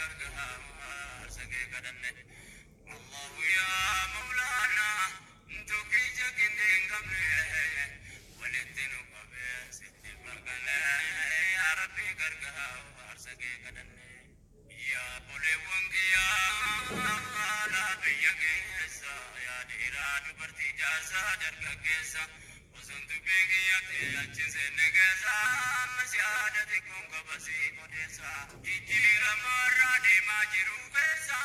gargaar sagee kadhanne Allahu yaa Mawlaana tokkii jaginne hin qabne walitti nu qabee sitti magane yaa Rabbi gargaar sagee kadhanne yaa boleewwan kiyyaa haala biyya keessa yaa dhiiraa dubartii jaarsaa dargaggeessa osontu beekiyyate achiin seenne keessa ammas yaadate kun qabasii odeessa jijjiiramarraa deemaa jiru keessa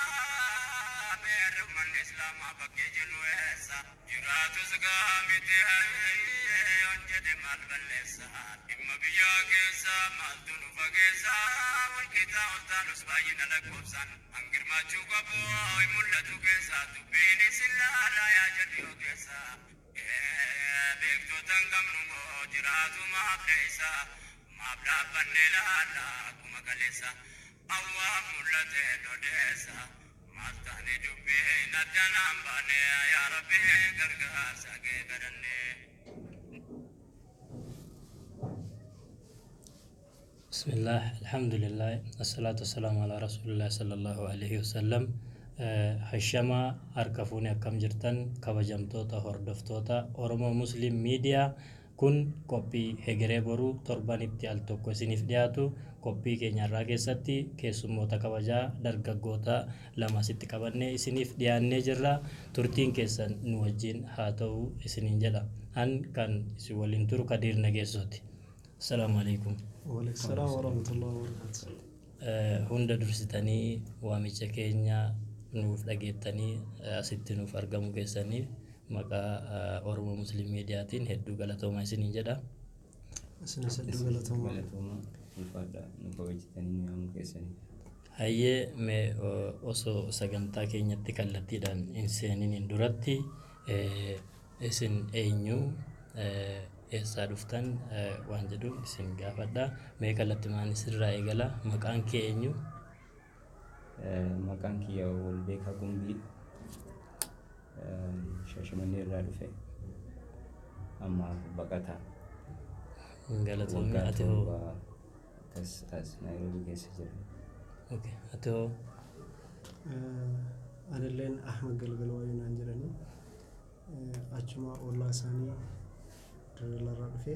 beerumman islaamaa bakkee jiru eessa jiraatus gaamite hojjete maal balleessa dhimma biyyaa keessa maaltu nu fageessa walqixa oltaanus baay'ina lakkoofsan hangirmaachuu qabu hin mul'atu keessa dubbiin isin laalaa yaa jal'iyoo keessa beektotan qabnu moo jiraatu maaf leessa maaf dhaabbanne laala akkuma kaleessa awwaa mul'ate lodeessa maaf taane dubbii naddanaan baane yaa Rabbi gargaarsa kee kadhanne. بسم الله الحمد لله الصلاة والسلام على رسول الله صلى الله عليه وسلم هشما أركفوني أكم جرتن كبجمتوتا هردفتوتا أورمو مسلم ميديا كن كوبي هجريبورو تربان ابتيال توكو سنف دياتو كوبي كينيا راكيساتي كيسوموتا كبجا درغغوتا لما ست كباني سنف ديان نجرا ترتين كيسان نوجين هاتو سنين جلا أن كان سوالين ترو كدير نجيسوتي السلام عليكم. وعليكم السلام ورحمة الله وبركاته. هوندا درستني واميچا كينيا nuuf dhageettanii asitti nuuf argamu keessanii maqaa Oromoo Musliim Miidiyaatiin hedduu galatoomaa isiniin jedha. Isinis hedduu galatoomaa. Ulfaadha nu kabajitanii nu yaamu keessanii. Hayyee mee osoo sagantaa keenyatti kallattiidhaan hin seeniniin duratti isin eenyu eessaa dhuftan waan jedhu isin gaafadha. Mee kallattimaan isirraa eegala maqaan kee eenyu? Maqaan kiyya Walbeekaa Gumbii Shaashimannee irraa dhufe amma baqataa galatoomii ati hoo as Naayiroobii keessa jira. Okay, ati hoo? Anilleen Ahmed Galgal waayinaan jedhanii achuma ollaa isaanii dalalarraa dhufe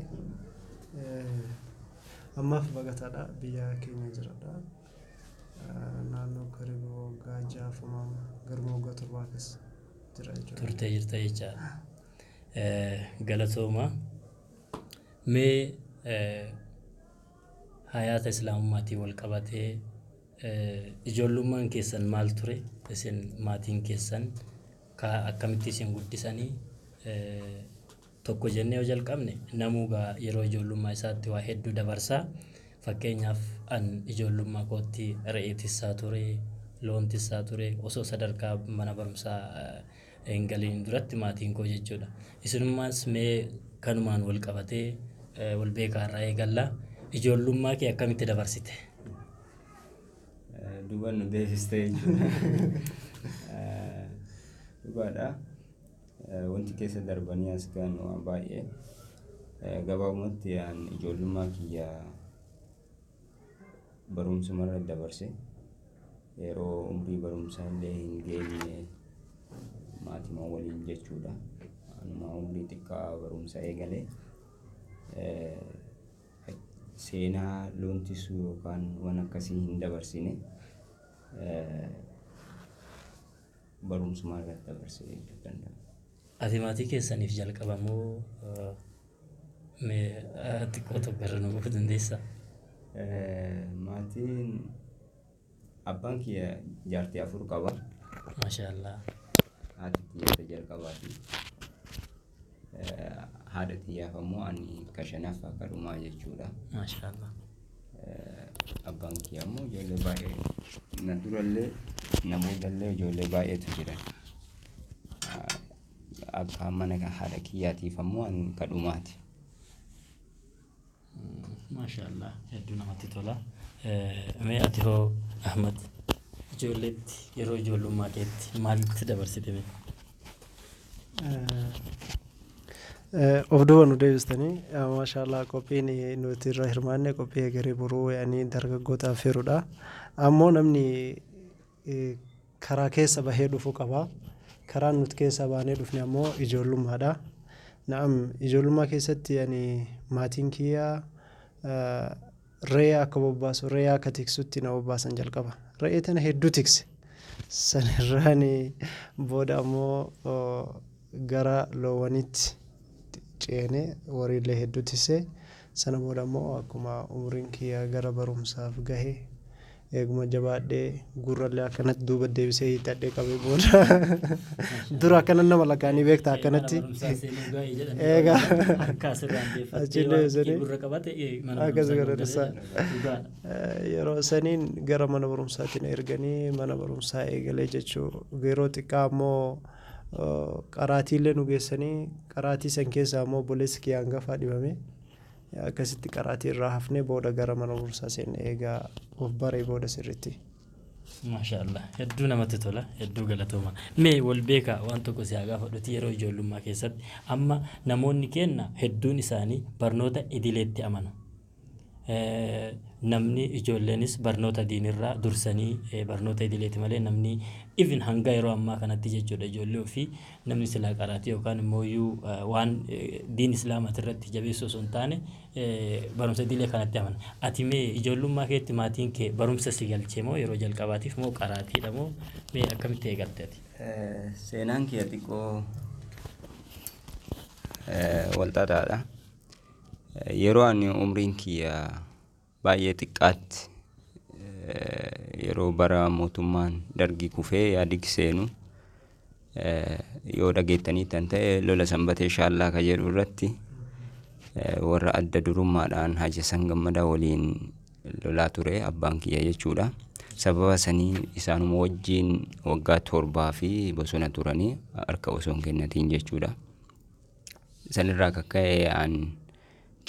ammaaf baqataadha biyya keenya jiradha. Naannoo karibu waggaa jaafamaa garuma waggaa torbaa keessa jira jechuudha. Turtee jirta jechaadha. Galatooma mee hayaata islaamummaatiin wal qabatee ijoollummaan keessan maal ture? Isin maatiin keessan akkamitti isin guddisanii? Tokko jennee yoo jalqabne namuugaa yeroo ijoollummaa isaatti waa hedduu dabarsaa. Fakkeenyaaf an ijoollummaa kootti re'ee tissaa ture, loon tissaa ture osoo sadarkaa mana barumsaa hin galiin duratti maatiin koo jechuudha. Isinummaas mee kanumaan wal qabatee Walbeekaa irraa eegalla. Ijoollummaa kee akkamitti dabarsite? Duban nu deebistee jechuudha. Dhugaadha. Wanti keessa darbanii as gahan waan baay'ee gabaabumatti an ijoollummaa kiyya barumsumarra dabarse yeroo umrii barumsaa illee hin geenye maatiiwwan waliin jechuudha. Anuma umrii xiqqaa barumsa eegale seenaa loon tisuu yookaan waan akkasii hin dabarsine barumsumarra dabarse jechuu danda'a. Ati maatii keessaniif jalqabamoo mee xiqqoo tokko irra nu bu'uu dandeessaa? Maatiin abbaan kiyya jaartii 4 qaba. Maashaallah. Haati kiyya jalqabaati. Haadha kiyyaaf ammoo ani kashanaaf akka dhumaa jechuudha. Maashaallah. Abbaan kiyya ammoo ijoollee baay'ee na durallee namootaallee ijoollee baay'eetu jiran. Akka mana haadha kiyyaatiif ammoo ani kadhumaati. Maashaallah hedduu namatti tola. Mee ati hoo Ahmad ijoolleetti yeroo ijoollummaa keetti maalitti dabarsite? of duuba nu deebistanii maashaallah qophiin nuti irra hirmaanne qophii egeree boruu yaanii dargaggootaaf firudha. Ammoo namni karaa keessa bahee dhufu qaba. Karaan nuti keessa baanee dhufne ammoo ijoollummaadha. Naam ijoollummaa keessatti yaani maatiin kiyyaa re'ee akka bobbaasu re'ee akka tiksutti na bobbaasan jalqaba. Re'ee tana hedduu tikse. Sanirraan booda ammoo gara loowwanitti ceene wariilee hedduu tise. Sana booda ammoo akkuma umriin kiyya gara barumsaaf gahe eeguma jabaadhee gurrallee akkanatti duuba deebisee hiixadhee qabee booda dura akkana nama lakaanii beektaa akkanatti eegaa achi deebisanii akkas godhanisaa yeroo saniin gara mana barumsaatiin erganii mana barumsaa eegalee jechuu yeroo xiqqaa ammoo qaraatiillee nu geessanii qaraatii san keessaa ammoo obboleessi kiyya hangafaa dhibame akkasitti qaraatii irraa hafnee booda gara mana barumsaa seenne eegaa of baree booda sirriitti. Maashaallah hedduu namatti tola hedduu galatooma. Mee wal beekaa waan tokko si haa gaafadhuti yeroo ijoollummaa keessatti amma namoonni keenya hedduun isaanii barnoota idileetti amanu. Namni ijoolleenis barnoota diinirraa dursanii barnoota idileetti malee namni even hanga yeroo ammaa kanatti jechuudha ijoollee ofii namni silaa qaraatii yookaan immoo waan diin islaamaati irratti jabeessoo osoo hin taane barumsa idilee kanatti amana. Ati mee ijoollummaa keetti maatiin kee barumsa si galchee moo yeroo jalqabaatiif moo qaraatiidha moo mee akkamitti eegalte ati? Seenaan kiyya xiqqoo walxaxaadha. Yeroo ani umriin kiyya baay'ee xiqqaatti yeroo bara mootummaan dargii kufee yaadigi seenu yoo dhageettanii tan ta'e lola sanbatee shaallaa ka jedhu irratti warra adda durummaadhaan Haji Hasan Gammadaa waliin lolaa ture abbaan kiyya jechuudha. Sababa sanii isaanuma wajjiin waggaa 7 fi bosona turanii harka osoo hin kennatiin jechuudha. Sanirraa kakka'ee aan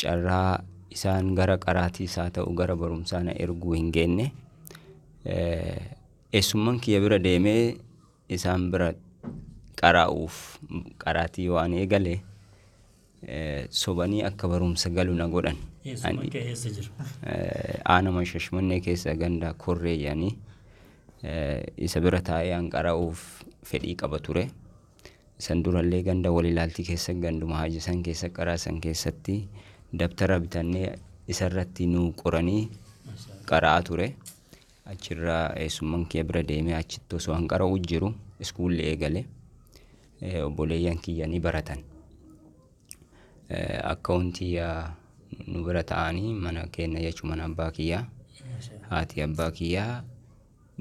carraa isaan gara qaraatii isaa ta'u gara barumsaa na erguu hin geenne eessummaan kiyya bira deemee isaan bira qaraa'uuf qaraatii waan eegale sobanii akka barumsa galu na godhan. Eessummaan kee eessa jiru? Aanama Shashmannee keessa ganda Korree jedhanii isa bira taa'ee an qaraa'uuf fedhii qaba ture. San durallee ganda walilaaltii keessa ganduma Haji Hasan keessa qaraasan keessatti dabtara bitannee isarratti nu qoranii qara'aa ture. Achirraa eessummaan kiyya bira deemee achitti osoo an qara'uu jiru iskuulli eegale obboleeyyan kiyya ni baratan. Akkaawuntii nu bira ta'anii mana keenya jechuun mana abbaa kiyyaa haati abbaa kiyyaa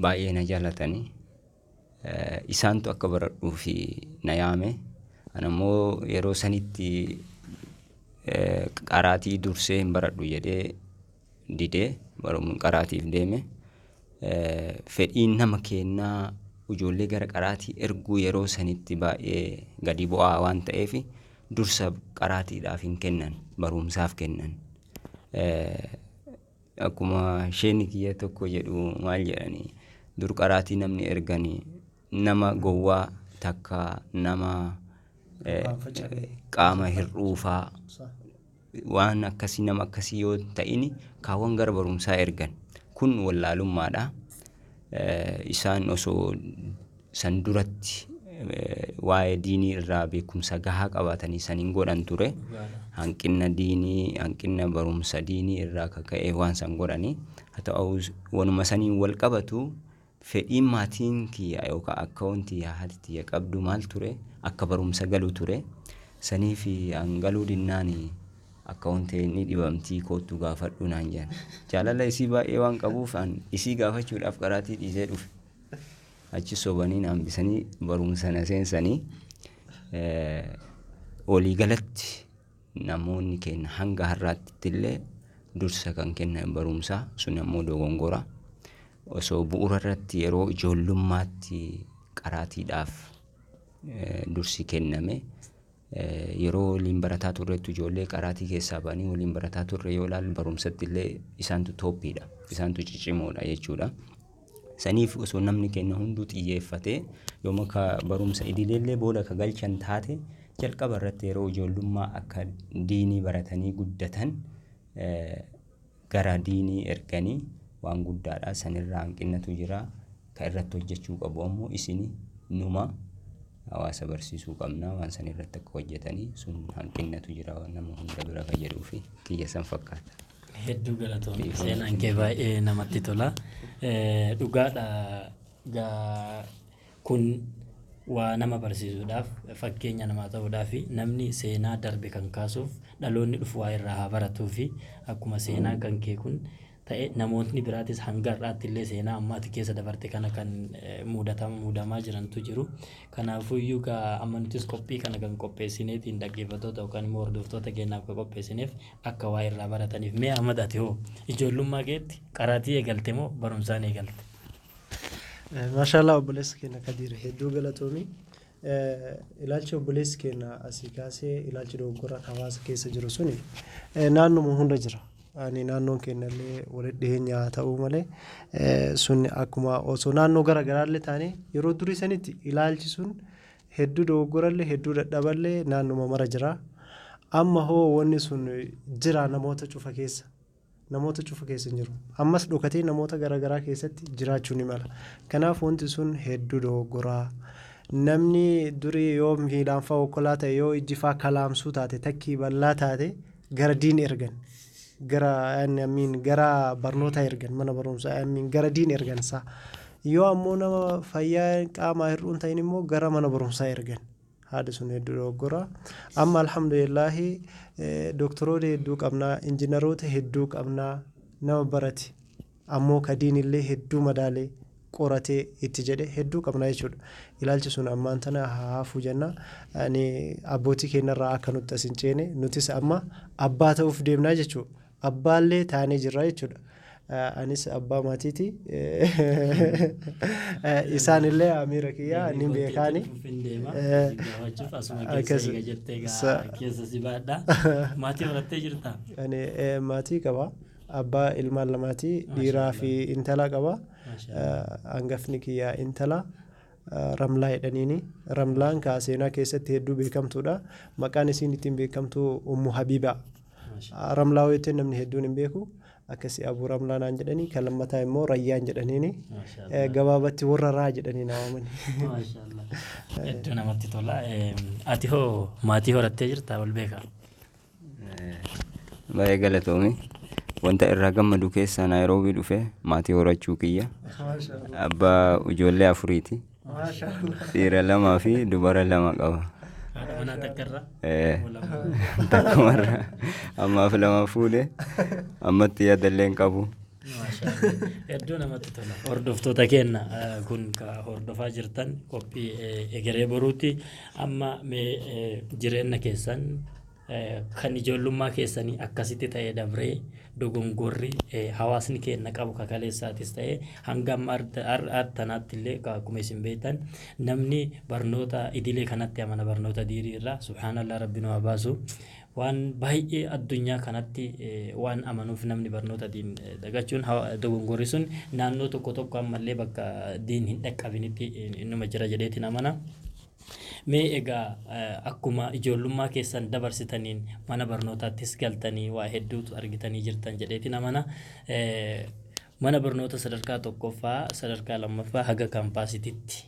baay'ee na jaalatanii isaantu akka baradhuu fi na yaame. Anammoo yeroo sanitti qaraatii dursee hin baradhu jedhee didee qaraatiif deeme. Fedhiin nama kennaa ijoollee gara qaraatii erguu yeroo sanitti baay'ee gadi bu'aa waan ta'eef dursa qaraatiidhaaf hin kennan barumsaaf kennan. Akkuma sheeni kiyya tokko jedhu maal jedhanii dur qaraatii namni erganii nama gowwaa takka nama qaama hir'uufaa waan akkasii nama akkasii yoo ta'ini kaawwan gara barumsaa ergan kun wallaalummaadha. Isaan osoo san duratti waa'ee diinii irraa beekumsa gahaa qabaatanii saniin godhan ture. Hanqina diinii hanqina barumsa diinii irraa kaka'ee waan san godhanii haa ta'u wanuma saniin wal qabatu fedhiin maatiin kiyya yookaan akkaawuntii haati kiyya qabdu maal ture akka barumsa galu ture. Saniif an galuu dinnaani akkaawuntii ni dhibamtii kootu gaafadhu naan jedhan. Jaalala isii baay'ee waan qabuuf an isii gaafachuudhaaf qaraatii dhiisee dhufe. Achi sobanii naan bisanii barumsa na seensanii walii galatti namoonni keenya hanga har'aatti illee dursa kan kennan barumsaa sun ammoo dogongora. Osoo bu'uura irratti yeroo ijoollummaatti qaraatiidhaaf dursi kenname yeroo waliin barataa turreetti ijoollee qaraatii keessaa ba'anii waliin barataa turre yoo ilaalu barumsatti illee isaantu tooppiidha isaantu ciccimoodha jechuudha. Saniif osoo namni keenya hunduu xiyyeeffatee yooma ka barumsa idileellee booda ka galchan taate jalqaba irratti yeroo ijoollummaa akka diinii baratanii guddatan gara diinii erganii waan guddaadha sanirraa hanqinnatu jira kan irratti hojjechuu qabu ammoo isini numa hawaasa barsiisuu qabna waan san irratti akka hojjetanii sun hanqinnatu jira waan nama hunda bira kan jedhuu fi kiyya san fakkaata. Hedduu galatoomii seenaan kee baay'ee namatti tola. Dhugaadha kun waa nama barsiisuudhaaf fakkeenya namaa ta'uudhaaf namni seenaa darbe kan kaasuuf dhaloonni dhufu waa irraa haa baratuu fi akkuma seenaa kan kee kun ta'e namoonni biraatis hanga har'aatti illee seenaa ammaati keessa dabarte kana kan muudamaa jirantu jiru. Kanaafuu iyyuu amma nutis qophii kana kan qopheessineetiin dhaggeeffattoota yookaan immoo hordoftoota keenyaaf kan qopheessineef akka waa irraa barataniif. Mee Ahmad ati hoo ijoollummaa keetti qaraatii eegalte moo barumsaan eegalte? Maashaallah obboleessi keenya Kadiir hedduu galatoomii. Ilaalchi obboleessi keenya asii kaasee ilaalchi dogoggora hawaasa keessa jiru suni naannuma hunda jira. Ani naannoon keenya illee walitti dhiyeenya ta'uu malee sun akkuma osoo naannoo garaagaraallee taane yeroo durii sanitti ilaalchi sun hedduu dogoggorallee hedduu dadhaballee naannuma mara jira. Amma hoo wanni sun jira namoota cufa keessa. Namoota cufa keessa hin jiru. Ammas dhokatee namoota garaagaraa keessatti jiraachuu ni mala. Kanaaf wanti sun hedduu dogoggoraa. Namni durii yoo miidhaan fa'aa okkolaa ta'e yoo ijji fa'aa kalaamsuu taate takkii bal'aa taate gara diin ergan. Gara barnoota ergan mana barumsaa gara diin ergan isaa. Yoo ammoo nama fayyaa qaamaa hir'uun ta'in immoo gara mana barumsaa ergan. Haadha sun hedduu dogoggoraa. Amma alhamdulillahi doktoroota hedduu qabnaa, injiinaroota hedduu qabnaa nama barate ammoo kadiin illee hedduu madaalee qoratee itti jedhe hedduu qabnaa jechuudha. Ilaalchi sun ammaan tana haafuu jenna. Ani abbootii keenyarraa akka nutti as hin ceene nutis amma abbaa ta'uuf deemnaa jechuudha. Abbaallee taanee jirra jechuudha. Anis abbaa maatiiti. Isaan illee amiira kiyyaa ni beekaani. Maatii horattee jirtaa? Ani maatii qaba. Abbaa ilmaan lamaati dhiiraa fi intala qaba. Hangafni kiyyaa intala Ramlaa jedhaniini. Ramlaan seenaa keessatti hedduu beekamtuudha. Maqaan isiin ittiin beekamtu Ummu Habiibaa. Ramlaa wayittiin namni hedduun hin beeku. Akkasii Abuu Ramlaa naan jedhanii kan lammataa immoo Rayyaan jedhaniini. Gabaabatti warra raa jedhanii naamamani. Hedduu namatti tola. Ati hoo maatii horattee jirtaa wal beekaa? Baay'ee galatoomi. Wanta irraa gammadu keessaa Naayiroobii dhufe maatii horachuu kiyya. Abbaa ijoollee afuriiti. Dhiira 2 fi dubara 2 qaba. Mana takkarra? Takkumarra. Ammaaf 2 fuudhe. Ammatti yaadallee hin qabu. Hedduu namatti tola. Hordoftoota keenya kun ka hordofaa jirtan qophii egeree boruuti. Amma jireenya keessan kan ijoollummaa keessanii akkasitti ta'ee dabree dogongorri hawaasni keenya qabu kakaleessaatis ta'ee hanga amma artanaatti illee akkuma isin beektan namni barnoota idilee kanatti amana barnoota diirii irraa subhaanallah rabbi nu haa baasu. Waan baay'ee addunyaa kanatti waan amanuuf namni barnoota diin dagachuun dogongorri sun naannoo tokko ammallee bakka diin hin dhaqqabinitti innuma jira jedheetiin amana. Mee egaa akkuma ijoollummaa keessan dabarsitaniin mana barnootaattis galtanii waa hedduutu argitanii jirtan jedheetiin amana. Mana barnoota sadarkaa 1ffaa sadarkaa 2ffaa haga kaampaasititti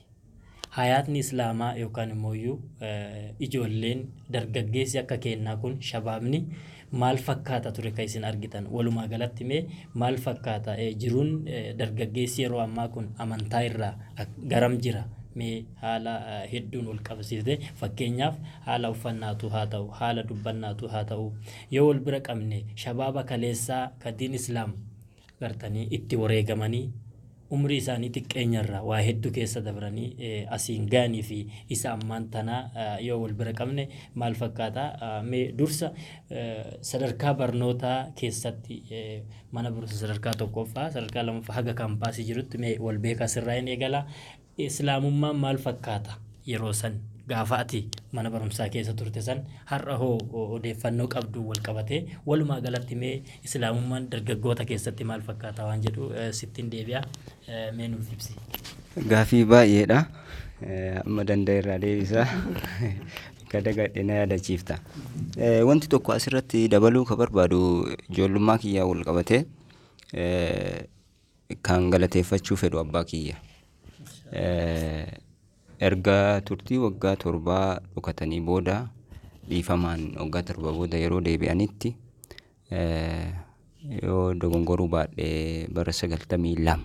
hayaatni islaamaa yookaan immoo ijoolleen dargaggeessi akka kennaa kun shabaabni maal fakkaata ture kan isin argitan walumaa galatti mee maal fakkaata jiruun dargaggeessi yeroo ammaa kun amantaa irraa garam jira? Mee haala hedduun wal qabsiifte fakkeenyaaf haala uffannaatu haa ta'u haala dubbannaatu haa ta'u yoo wal bira qabne shabaaba kaleessaa kadiin islaam gartanii itti wareegamanii umrii isaanii xiqqeenyarraa waa hedduu keessa dabranii asiin gaanii fi isa ammaan tanaa yoo wal bira qabne maal fakkaata? Mee dursa sadarkaa barnootaa keessatti mana barumsa sadarkaa 1ffaa sadarkaa 2ffaa haga kaampaasii jirutti mee wal beekaa sirraa hin eegala. Islaamummaan maal fakkaata yeroo san gaafa ati mana barumsaa keessa turte san har'a hoo odeeffannoo qabdu wal qabatee walumaa galatti mee islaamummaan dargaggoota keessatti maal fakkaata waan jedhu sittiin deebi'a mee nuuf ibsi. Gaafii baay'eedha. Amma danda'eerraa deebisaa. Kadagadhe na yaadachiifta. Wanti tokko asirratti dabaluu ka barbaadu ijoollummaa kiyyaa wal qabatee kan galateeffachuu fedhu abbaa kiyya. Erga turtii waggaa 7 dhokatanii booda dhiifamaan waggaa 7 booda yeroo deebi'anitti yoo dogongoruu baadhee bara 92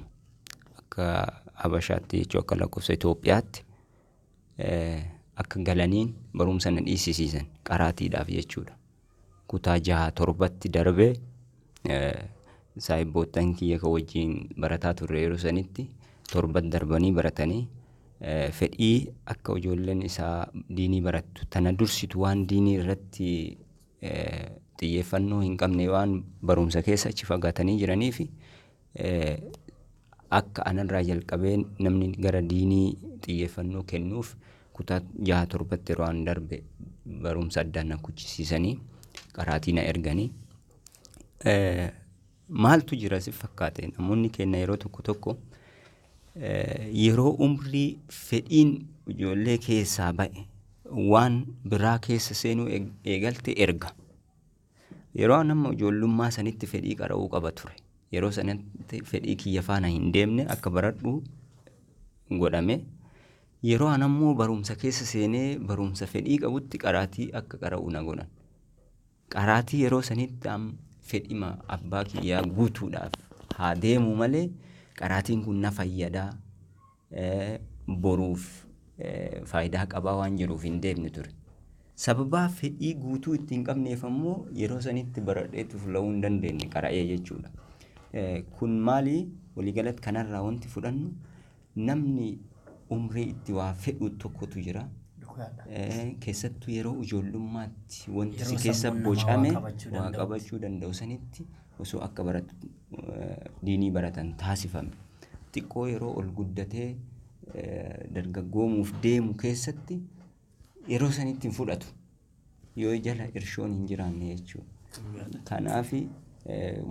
akka Habashaatti jechuu akka lakkoofsa Itoophiyaatti akka galaniin barumsa na dhiisisiisan qaraatiidhaaf jechuudha. Kutaa 6-7tti darbee saayibboottan kiyya ka wajjin barataa turre yeroo sanitti 7 darbanii baratanii fedhii akka ijoolleen isaa diinii barattu tana dursitu waan diinii irratti xiyyeeffannoo hin qabne waan barumsa keessa achi fagaatanii jiraniif akka anarraa jalqabee namni gara diinii xiyyeeffannoo kennuuf kutaa 6-7tti yeroo an darbe barumsa addaan na kuchisiisanii qaraatii na erganii maaltu jira si fakkaate namoonni keenya yeroo tokko yeroo umrii fedhiin ijoollee keessaa ba'e waan biraa keessa seenuu eegalte erga yeroo nama ijoollummaa sanitti fedhii qara'uu qaba ture yeroo sanatti fedhii kiyya faana hin deemne akka baradhu godhame yeroo anammoo barumsa keessa seenee barumsa fedhii qabutti qaraatii akka qara'u na godhan qaraatii yeroo sanitti fedhima abbaa kiyyaa guutuudhaaf haa deemu malee qaraatiin kun na fayyadaa boruuf faayidaa qabaa waan jiruuf hin deemne ture. Sababaa fedhii guutuu ittiin qabneef ammoo yeroo sanitti baradheetti fula'uu hin dandeenye qara'ee jechuudha. Kun maali waliigalatti kanarraa wanti fudhannu namni umrii itti waa fedhu tokkotu jira. Keessattuu yeroo ijoollummaatti wanti si keessa bocame waa qabachuu danda'u sanitti osoo akka baratu diinii baratan taasifame. Xiqqoo yeroo ol guddatee dargaggoomuuf deemu keessatti yeroo sanitti hin fudhatu yoo jala irshoon hin jiraanne jechuudha. Kanaaf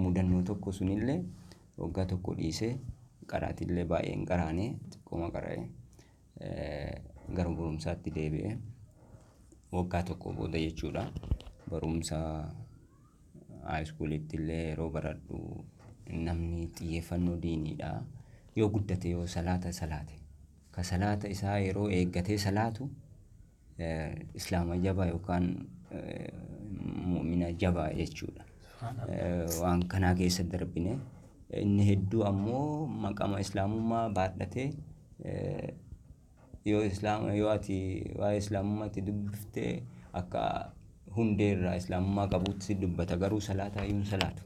mudannoo tokko sunillee waggaa tokko dhiisee qaraatillee baay'ee hin qaraane xiqqooma qara'ee gara barumsaatti deebi'ee waggaa tokko booda jechuudha. Barumsa haayiskuulitti illee yeroo baradhu namni xiyyeeffannoo diiniidha yoo guddate yoo salaate ka salaata isaa yeroo eeggatee salaatu islaama jabaa yookaan mu'mina jabaa jechuudha. Waan kanaa keessa darbine inni hedduu ammoo maqama islaamummaa baadhatee yoo ati waa'ee islaamummaatti dubbiftee akka hundeerraa islaamummaa qabuutti dubbata garuu salaataa iyyuu salaatu.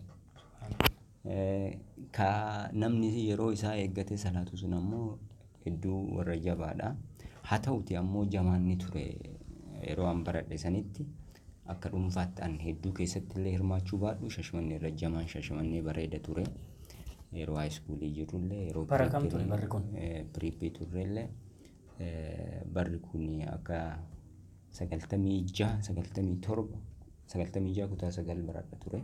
Ka namni yeroo isaa eeggatee salaatu sun ammoo hedduu warra jabaadha. Haa ta'uti ammoo jamaanni ture yeroo an baradhe sanitti akka dhuunfaatti an hedduu keessatti illee hirmaachuu baadhu Shashmannee irra jamaan Shashmannee bareeda ture. Yeroo haayiskuulii jirrullee yeroo bara kam ture barri kun? Piriippii turrellee barri kun akka 96 kutaa 9 baradha ture.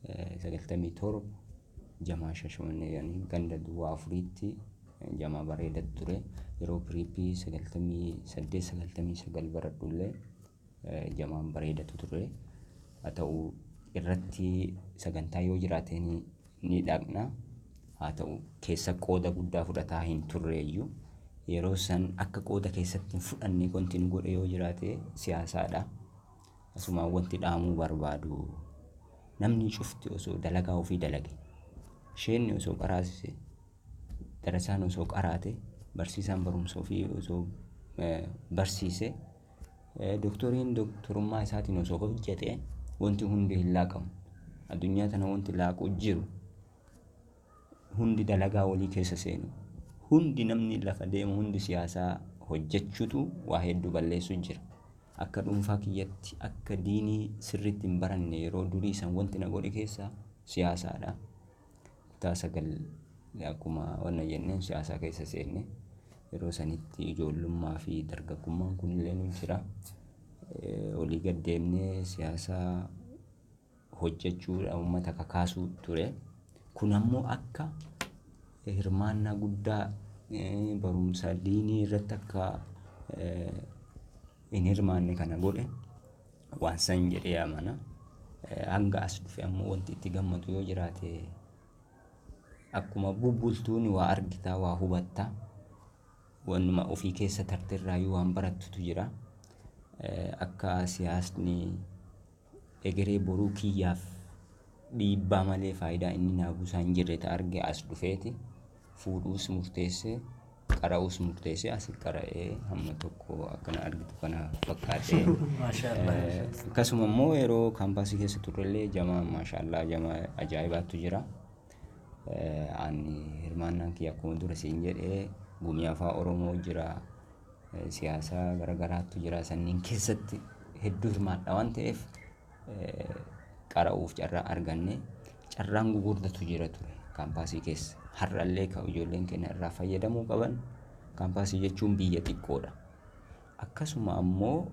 97 jamaa Shashmannee yani ganda duwwaa 4tti jamaa bareeda ture. Yeroo piriippii 98-99 baradhullee jamaan bareedatu ture. Haa ta'u irratti sagantaa yoo jiraate ni dhaqna. Haa ta'u keessa qooda guddaa fudhataa hin turreeyyuu yeroo san akka qooda keessatti hin fudhanne wanti nu godhe yoo jiraate siyaasaadha. Asuma wanti dhaamuu barbaadu namni cufti osoo dalagaa ofii dalage isheen osoo qaraasise darasaan osoo qaraate barsiisaan barumsa ofii osoo barsiise doktoriin doktorummaa isaatiin osoo hojjete wanti hundi hin laaqamu. Addunyaa tana wanti laaqu jiru hundi dalagaa walii keessa seenu hundi namni lafa deemu hundi siyaasaa hojjechuutu waa hedduu balleessu jira. Akka dhuunfaa kiyyatti akka diinii sirriitti hin baranne yeroo durii san wanti na godhe keessa siyaasaadha. Kutaa 9 akkuma wanna jenneen siyaasaa keessa seenne yeroo sanitti ijoollummaa fi dargaggummaan kunillee nu jira. Olii gad deemnee siyaasaa hojjechuudha uummata kakaasuu ture. Kun ammoo akka hirmaannaa guddaa barumsa diinii irratti akka hin hirmaanne kana godhe waan san jedhee amana. Hanga as dhufe ammoo wanti itti gammadu yoo jiraate akkuma bubbultuun waa argitaa waa hubattaa wanuma ofii keessa tartirraa yoo waan barattutu jira. Akka siyaasni egeree boruu kiyyaaf dhiibbaa malee faayidaa inni naa buusaa hin jirre ta'a arge as dhufeeti fuudhuus murteessee qara'uus murteessee asii qara'ee hamma tokko akkana argitu kana fakkaatee. Akkasuma immoo yeroo kaampaasii keessa turrellee jamaa maashaallah jamaa ajaa'ibaatu jira. Ani hirmaannaan kiyya akkuma dura siin jedhee gumii afaan Oromoo jira, siyaasa garagaraatu jira. Sanniin keessatti hedduu hirmaadha waan ta'eef qara'uuf carraa arganne carraan gugurdatu jira ture kaampaasii keessa. Har'allee ka ijoolleen keenya irraa fayyadamuu qaban kaampaasii jechuun biyya xiqqoodha. Akkasuma ammoo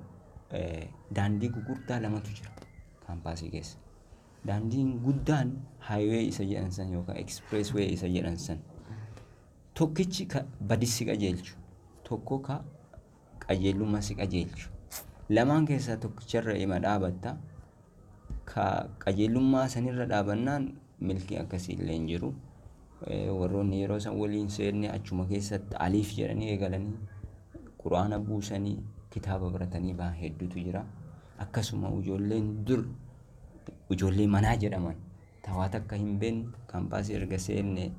daandii gugurdaa lamatu jira kaampaasii keessa. Daandiin guddaan highway isa jedhan san yookaan expressway isa jedhan san tokkichi ka badisi qajeelchu tokko ka qajeelummaa si qajeelchu. Lamaan keessaa tokkicharra ima dhaabatta ka qajeelummaa sanirra dhaabannaan milkii akkasii illee hin jiru. Warroonni yeroo san waliin seenne achuma keessatti aliif jedhanii eegalanii quraana buusanii kitaaba baratanii ba'an hedduutu jira. Akkasuma ijoolleen dur ijoollee manaa jedhaman tawaat akka hin beekne kaampaasii erga seenne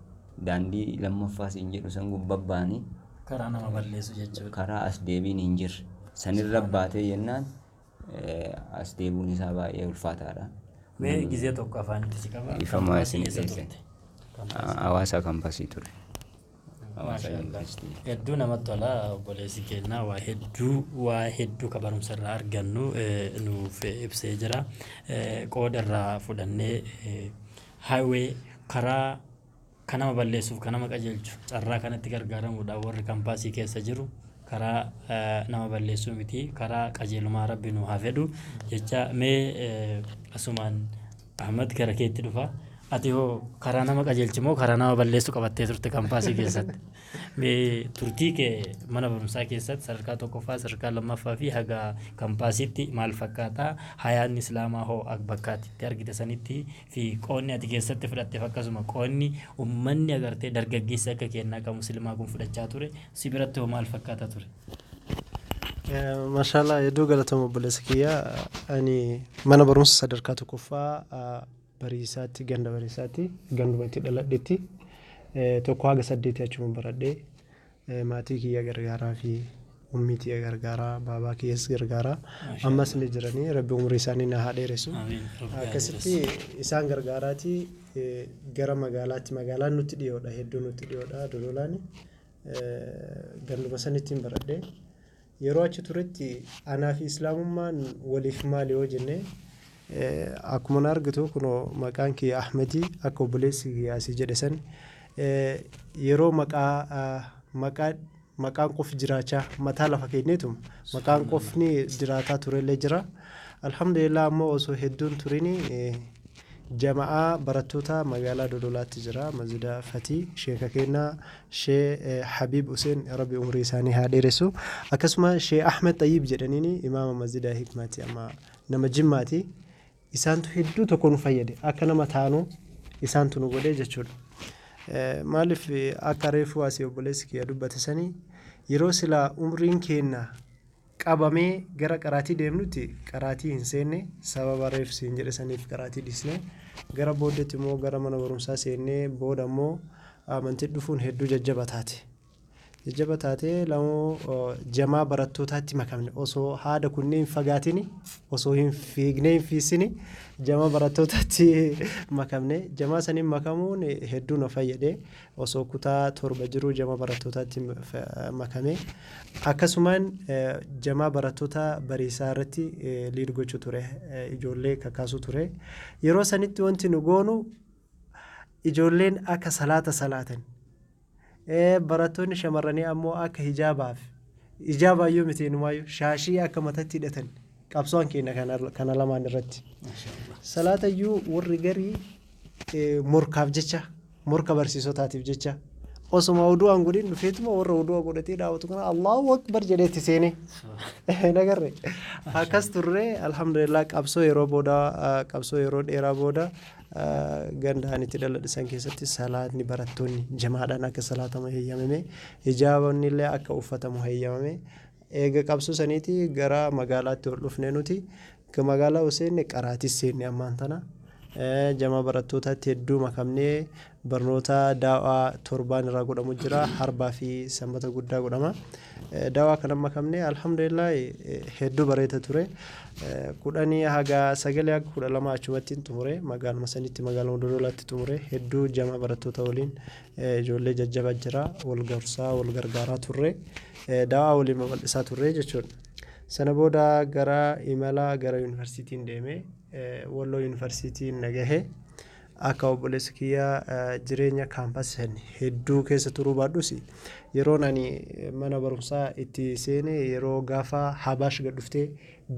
daandii lammaffaa siin jedhu san gubbabbaanii karaa nama balleessu jechuudha. Karaa as deebiin hin jirre sanirra baatee jennaan as deebuun isaa baay'ee ulfaataadha. Mee gizee tokko afaanitti si qaba. Ifamaa isin dhiyeesse. Hawaasa kaampaasii ture. Hawaasa yuunivarsiitii. Hedduu namatti tola obboleessi keenya waa hedduu ka barumsa irraa argannu nuuf ibsee jira. Qooda irraa fudhannee highway karaa kan nama balleessuuf kan nama qajeelchu carraa kanatti gargaaramuudhaan warri kaampaasii keessa jiru karaa nama balleessuu miti karaa qajeelumaa rabbi nu haa fedhu jecha mee asumaan Ahmad gara keetti dhufa. Ati hoo karaa nama qajeelchi moo karaa nama balleessu qabattee turte kaampaasii keessatti? Mee turtii kee mana barumsaa keessatti sadarkaa tokkoffaa sadarkaa lammaffaa fi haga kaampaasiitti maal fakkaata? Hayyaanni islaamaa hoo bakkaatti argite sanitti fi qoonni ati keessatti fudhatteef akkasuma qoonni uummanni agartee dargaggeessi akka kennaa kan musliimaa kun fudhachaa ture si biratti hoo maal fakkaata ture? Mashallah hedduu galatooma obboleessa kiyya. Ani mana barumsa sadarkaa tokkoffaa bariisaatti ganda bariisaatti ganduma itti dhaladhetti tokko haga 8 achuma baradhee maatii kiyya gargaaraa fi ummii kiyya gargaaraa baabaa kiyyas gargaaraa ammas ni jiranii rabbi umurii isaanii na haa dheeressu. Akkasitti isaan gargaaraati gara magaalaatti magaalaan nutti dhiyoodha hedduu nutti dhiyoodha Dodolaani ganduma sanittiin baradhee yeroo achi turetti anaa fi islaamummaan waliif maali yoo jenne akkuma argitu kuno maqaan kiyya Ahmedii akka obboleessi kiyyaasii jedhe san yeroo maqaan qof jiraachaa mataa lafa kenneetum maqaan qofni jiraataa turellee jira. Alhamdulillah ammoo osoo hedduun turini jamaa barattoota magaalaa Dodolaatti jira Masjida Fatii sheeka keenna Shee Habib Hussein rabbi umurii isaanii haa dheeressu akkasuma Shee Ahmed Tayyib jedhaniini imaama Masjida Hikmaati amma nama Jimmaati. Isaantu hedduu tokko nu fayyade akka nama taanu isaantu nu godhee jechuudha. Maaliif akka reefuu asii obboleessi kiyya dubbate sanii yeroo silaa umriin keenya qabamee gara qaraatii deemnutti qaraatii hin seenne sababa reefsi hin jedhe saniif qaraatii dhisne gara booddeetti immoo gara mana barumsaa seennee booda immoo amantii dhufuun hedduu jajjaba taatee lamoo jamaa barattootaatti makamne osoo haada kunneen fagaatini osoo hin fiignee hin fiisini jamaa barattootaatti makamne jamaa saniin makamuun hedduu na fayyade osoo kutaa 7 jiru jamaa barattootaatti makame akkasumaan jamaa barattoota bariisaa irratti liid gochuu ture ijoollee kakaasu ture yeroo sanitti wanti nu goonu ijoolleen akka salaatan barattoonni shamarranii ammoo akka hijaabaa yoo miti numaayyo shaashii akka matatti hidhatan qabsoon keenya kana lamaan irratti salaatayyuu warri garii morkaaf jecha morka barsiisotaatiif jecha osuma uduu an godhin dhufeetuma warra uduu godhatee daawwatu kana Allahu akbar jedheetti seene nagarre akkas turre alhamdulillah qabsoo yeroo dheeraa booda gandaanitti dhaladhisan keessatti salaatni barattoonni jamaadhaan akka salaatamu heeyyamame hijaabanni illee akka uffatamu heeyyamame eega qabsoo saniiti gara magaalaatti ol dhufne nuti magaalaa useenne qaraatis seenne ammaan tana jama barattootaatti hedduu makamnee barnoota daawaa torbaan irraa godhamu jira harbaa fi sanbata guddaa godhama daawaa kana makamnee alhamdulillah hedduu bareeda ture 10 haga 9 haga 12 achumatti xumure magaaluma sanitti magaaluma Dodolaatti xumure hedduu jama barattoota waliin ijoollee jajjaba jira wal gorsaa wal gargaaraa turre daawaa waliin babal'isaa turre jechuudha sana booda gara imala gara yuunivarsiitiin deeme Wallo yuunivarsiitiin nagahe akka obboleessa kiyyaa jireenya kaampaasii hedduu keessa turuu baadhuus yeroo ani mana barumsaa itti seene yeroo gaafa Habaash gad dhuftee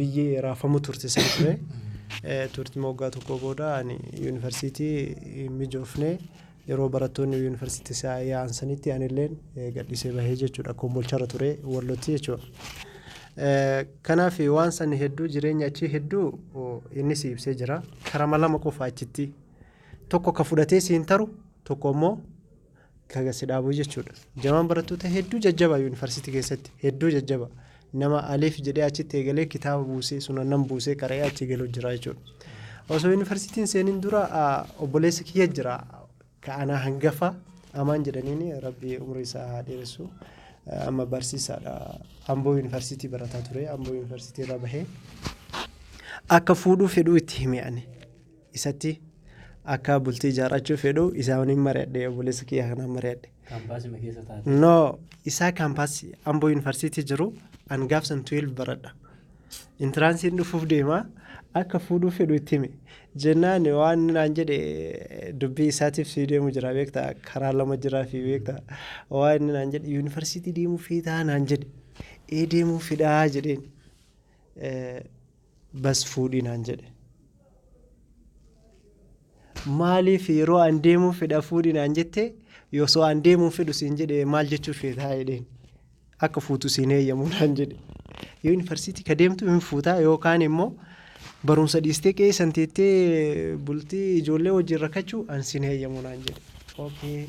biyyee raafamu turte san ture turtii moggaa tokko booda ani yuunivarsiitii mijoofne yeroo barattoonni yuunivarsiitii yaansanitti anilleen gadhiisee bahee jechuudha kombolcharra ture Wallotti jechuudha. Kanaaf waan san hedduu jireenya achi hedduu inni si ibsee jira karama lama qofa achitti tokko ka fudhatee siin taru tokko immoo kaga si dhaabuu jechuudha jamaan barattoota hedduu jajjaba yuunivarsiitii keessatti hedduu jajjaba nama alif jedhee achitti eegalee kitaaba buusee sunannan buusee qara'ee achi galuu jira jechuudha osoo yuunivarsiitiin seenin dura obboleessi kiyya jira ka ana hangafa amaan jedhaniini rabbi umrii isaa dheeressu amma barsiisaadha Amboo yuunivarsiitii barataa ture Amboo yuunivarsiitii irraa bahee akka fuudhuu fedhuu itti hime ani isatti akka bultii ijaarrachuu fedhuu isaa waliin mari'adhe obboleessa kiyya kanaan mari'adhe kaampaasii keessa taate no isaa kaampaasii Amboo yuunivarsiitii jiru an gaafsan 12 baradha intiraansiin dhufuuf deema akka fuudhuu fedhuu itti hime jennaan waan naan jedhe dubbii isaatiif si deemu jira beektaa karaa lama jiraa fi beektaa waan naan jedhe yuunivarsiitii deemuu fiitaa naan jedhe deemuu fidaa jedheen bas fuudhii naan jedhe maaliif yeroo an deemuu fedha fuudhii naan jette yoosoo an deemuu fedhu siin jedhe maal jechuu fiitaa jedheen akka fuutu siin heeyyamuu naan jedhe yuunivarsiitii ka deemtu hin fuutaa yookaan immoo barumsa dhiistee qeessan teettee bultii ijoollee wajjin rakkachuu an siin heeyyamuu naan jedhe okay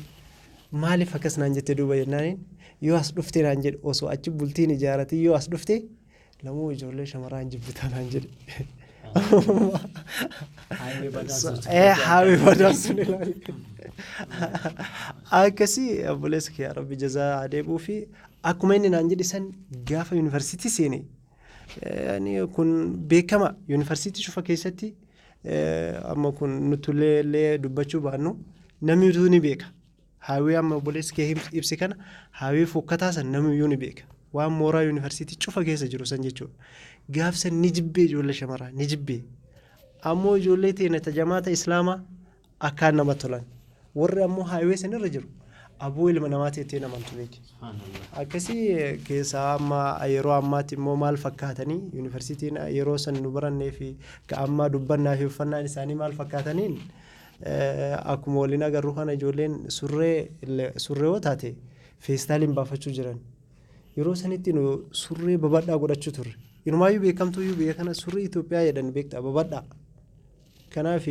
maaliif akkas naan jette duuba jennaaniin yoo as dhufte naan jedhe osoo achi bultiin ijaarate yoo as dhufte lamuu ijoollee shamarran jibbitaa naan jedhe haawee badaasun ilaali akkasii obboleessa kiyya rabbi jazaa adeebuu fi akkuma inni naan jedhe san gaafa yuunivarsiitii seene yani kun beekama yuunivarsiitii cufa keessatti amma kun nutullee dubbachuu baannu namni utuu ni beeka haawee amma obboleessi kee ibsi kana haawee fokkataa san namni iyyuu ni beeka waan mooraa yuunivarsiitii cufa keessa jiru san jechuudha gaafsan ni jibbee ijoollee shamaraa ni jibbee ammoo ijoollee teena tajamaata islaamaa akkaan nama tolan warri ammoo haawee san irra jiru abuu ilma namaa teettee namantu beeki akkasii keessaa amma yeroo ammaatti immoo maal fakkaatanii yuunivarsiitiin yeroo san nu barannee fi ka amma dubbannaa fi uffannaan isaanii maal fakkaataniin akkuma waliin agarru kana ijoolleen surree taate feestaaliin baafachuu jiran yeroo sanitti nu surree babadhaa godhachuu turre inumaayyuu beekamtuyyuu biyya kana surree Itoophiyaa jedhan beektaa babadhaa kanaaf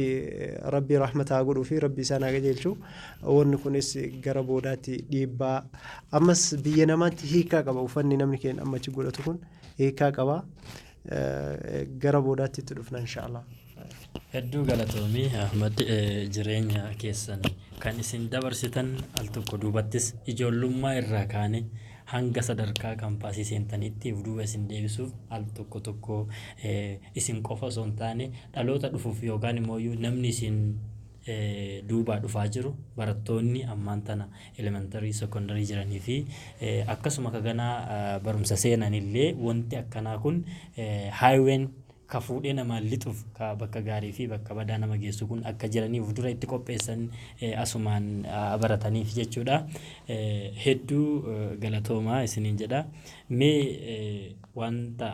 rabbi rahmataa godhuu fi rabbi isaan haa qajeelchu wanni kunis gara boodaatti dhiibbaa ammas biyya namaatti hiikaa qaba uffanni namni keenya amma achi godhatu kun hiikaa qaba gara boodaatti itti dhufna inshallah. Hedduu galatoomii Ahmad jireenya keessan kan isin dabarsitan al tokko duubattis ijoollummaa irraa kaane hanga sadarkaa kaampaasii seentanitti duuba isin deebisuuf al tokko isin qofa osoo hin taane dhaloota dhufuuf yookaan immoo namni isin duubaa dhufaa jiru barattoonni ammaan tana elementarii sekondarii jiranii fi akkasuma kaganaa barumsa seenanillee wanti akkanaa kun haayiween ka fuudhee nama lixuuf ka bakka gaarii fi bakka badaa nama geessu kun akka jiraniif dura itti qopheessan asumaan barataniif jechuudha hedduu galatoomaa isiniin jedha mee wanta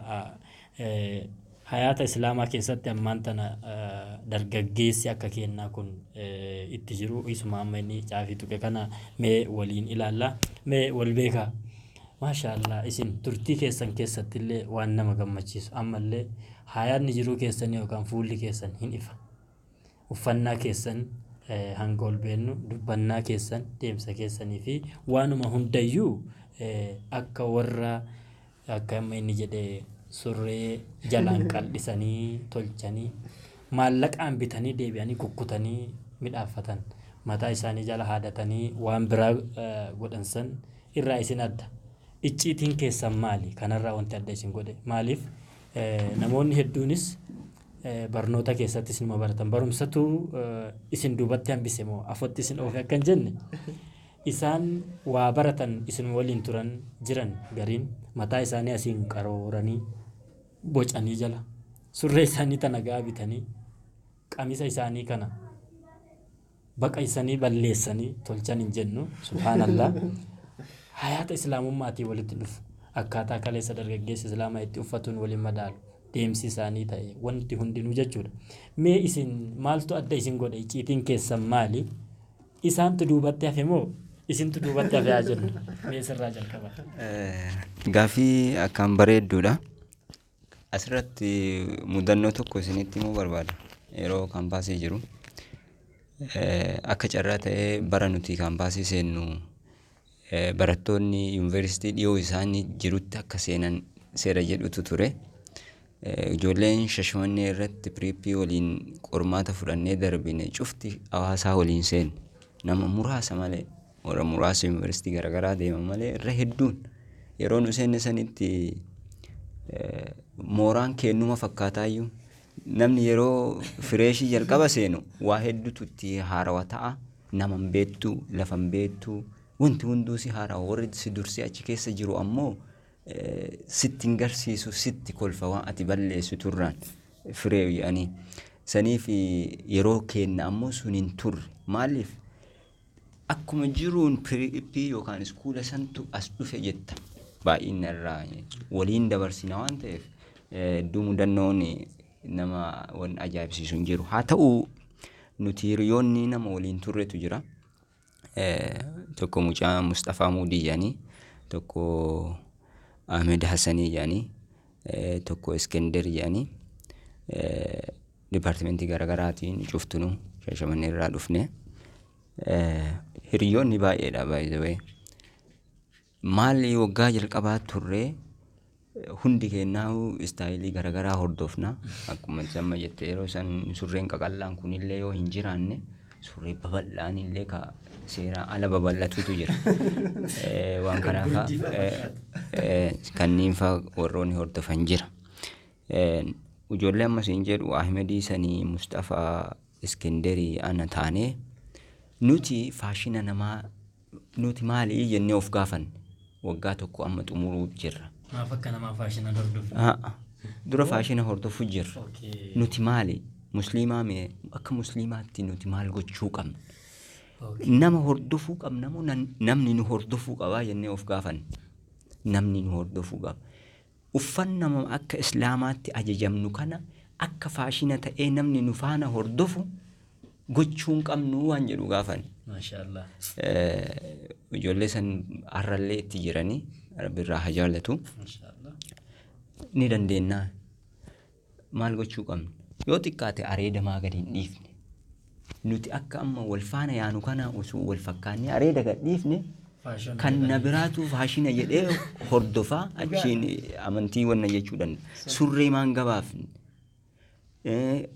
hayaata islaamaa keessatti ammaan tana dargaggeessi akka kennaa kun itti jiru isuma amma inni caafii tuqe kana mee waliin ilaalla mee wal beekaa. Maashaallah isin turtii keessan keessatti illee waan nama gammachiisu ammallee hayaanni jiruu keessanii yookaan fuulli keessan hin ifa. Uffannaa keessan hanga ol beennu dubbannaa keessan deemsa keessanii fi waanuma hundayyuu akka warra akka amma inni jedhee surree jalaan qal'isanii tolchanii maallaqaan bitanii deebi'anii kukkutanii midhaafatan mataa isaanii jala haadatanii waan biraa godhansan irraa isin adda. Icciitiin keessan maali? Kanarraa wanti adda isin godhe maaliif namoonni hedduunis barnoota keessattis nima baratan barumsatu isin duubatti hambise moo afotti isin oofe akkan jenne isaan waa baratan isin waliin turan jiran gariin mataa isaanii asiin qarooranii bocanii jala surree isaanii tana gaa bitanii qamisa isaanii kana baqaysanii balleessanii tolchan hin jennu subhaanallah. Hayaata islaamummaatii walitti dhufu akkaataa kaleessa dargaggeessi islaamaa itti uffatuun waliin madaalu deemsi isaanii ta'e wanti hundinuu jechuudha. Mee isin maaltu adda isin godhe? Icciitiin keessan maali? Isaantu duubatti hafe moo isintu duubatti hafe haa jennu? Mee sirraa jalqaba. Gaaffii akkaan bareedduudha. Asirratti mudannoo tokko isinitti himuu barbaada. Yeroo kaampaasii jiru akka carraa ta'ee bara nuti kaampaasii seennu barattoonni yuunivarsiitii dhiyoo isaanii jirutti akka seenan seera jedhutu ture. Ijoolleen Shashmannee irratti piriippii waliin qormaata fudhannee darbine cufti hawaasaa waliin seenu nama muraasa malee warra muraasa yuunivarsiitii garaagaraa deeman malee irra hedduun yeroo nu seenne sanitti mooraan kennuma fakkaataayyuu namni yeroo fireeshii jalqaba seenu waa hedduutu itti haarawa ta'a. Naman beektu lafan beektu wanti hunduu si haarawa warri si dursee achi keessa jiru ammoo sitti hin garsiisu sitti kolfa waan ati balleessu turraan firee jedhanii saniif yeroo kenna ammoo sun hin turre maaliif akkuma jiruun piriippii yookaan iskuula santu as dhufe jetta baay'ina irraa waliin dabarsina waan ta'eef hedduu mudannoon nama waan ajaa'ibsiisu hin jiru. Haa ta'u nuti hiriyoonni nama waliin turretu jira. Tokko mucaa Mustafaa Muudii jedhanii tokko Ahmed Hassanii jedhanii tokko Iskender jedhanii dipaartimentii garaagaraatiin cuftunuu Shashamannee irraa dhufne hiriyoonni baay'eedha baay'ee. Maali waggaa jalqabaa turree hundi kennaahu istaayilii garaagaraa hordofna akkuma amma jettee yeroo san surreen qaqallaan kunillee yoo hin jiraanne surree babal'aan illee ka seera ala babal'atutu jira. Waan kanaaf kanneen faa warroonni hordofan jira. Ijoollee ammas hin jedhu Ahmedii sanii Mustafaa Iskenderii ana taanee nuti faashina namaa nuti maali jennee of gaafanne waggaa tokko amma xumuruu jirra. Maaf akka namaa faashina hordofu? Dura faashina hordofu jirra. Nuti maali musliimaa mee akka musliimaatti nuti maal gochuu qabna? Nama hordofuu qabna moo namni nu hordofuu qabaa jennee of gaafanne. Namni nu hordofuu qaba. Uffannama akka islaamaatti ajajamnu kana akka faashina ta'ee namni nu faana hordofu gochuun qabnu waan jedhu gaafanne. Maashaallah. Ijoollee san har'allee itti jiranii Rabbiirraa haa jaallatu. Ni dandeenya. Maal gochuu qabna? Yoo xiqqaate areedamaa gadi hin dhiifne. Nuti akka amma wal faana yaanu kana osoo wal fakkaannee areeda gad dhiifne kan na biraatu faashina jedhee hordofaa achiin amantii wanna jechuu danda'a. Surree maan gabaafne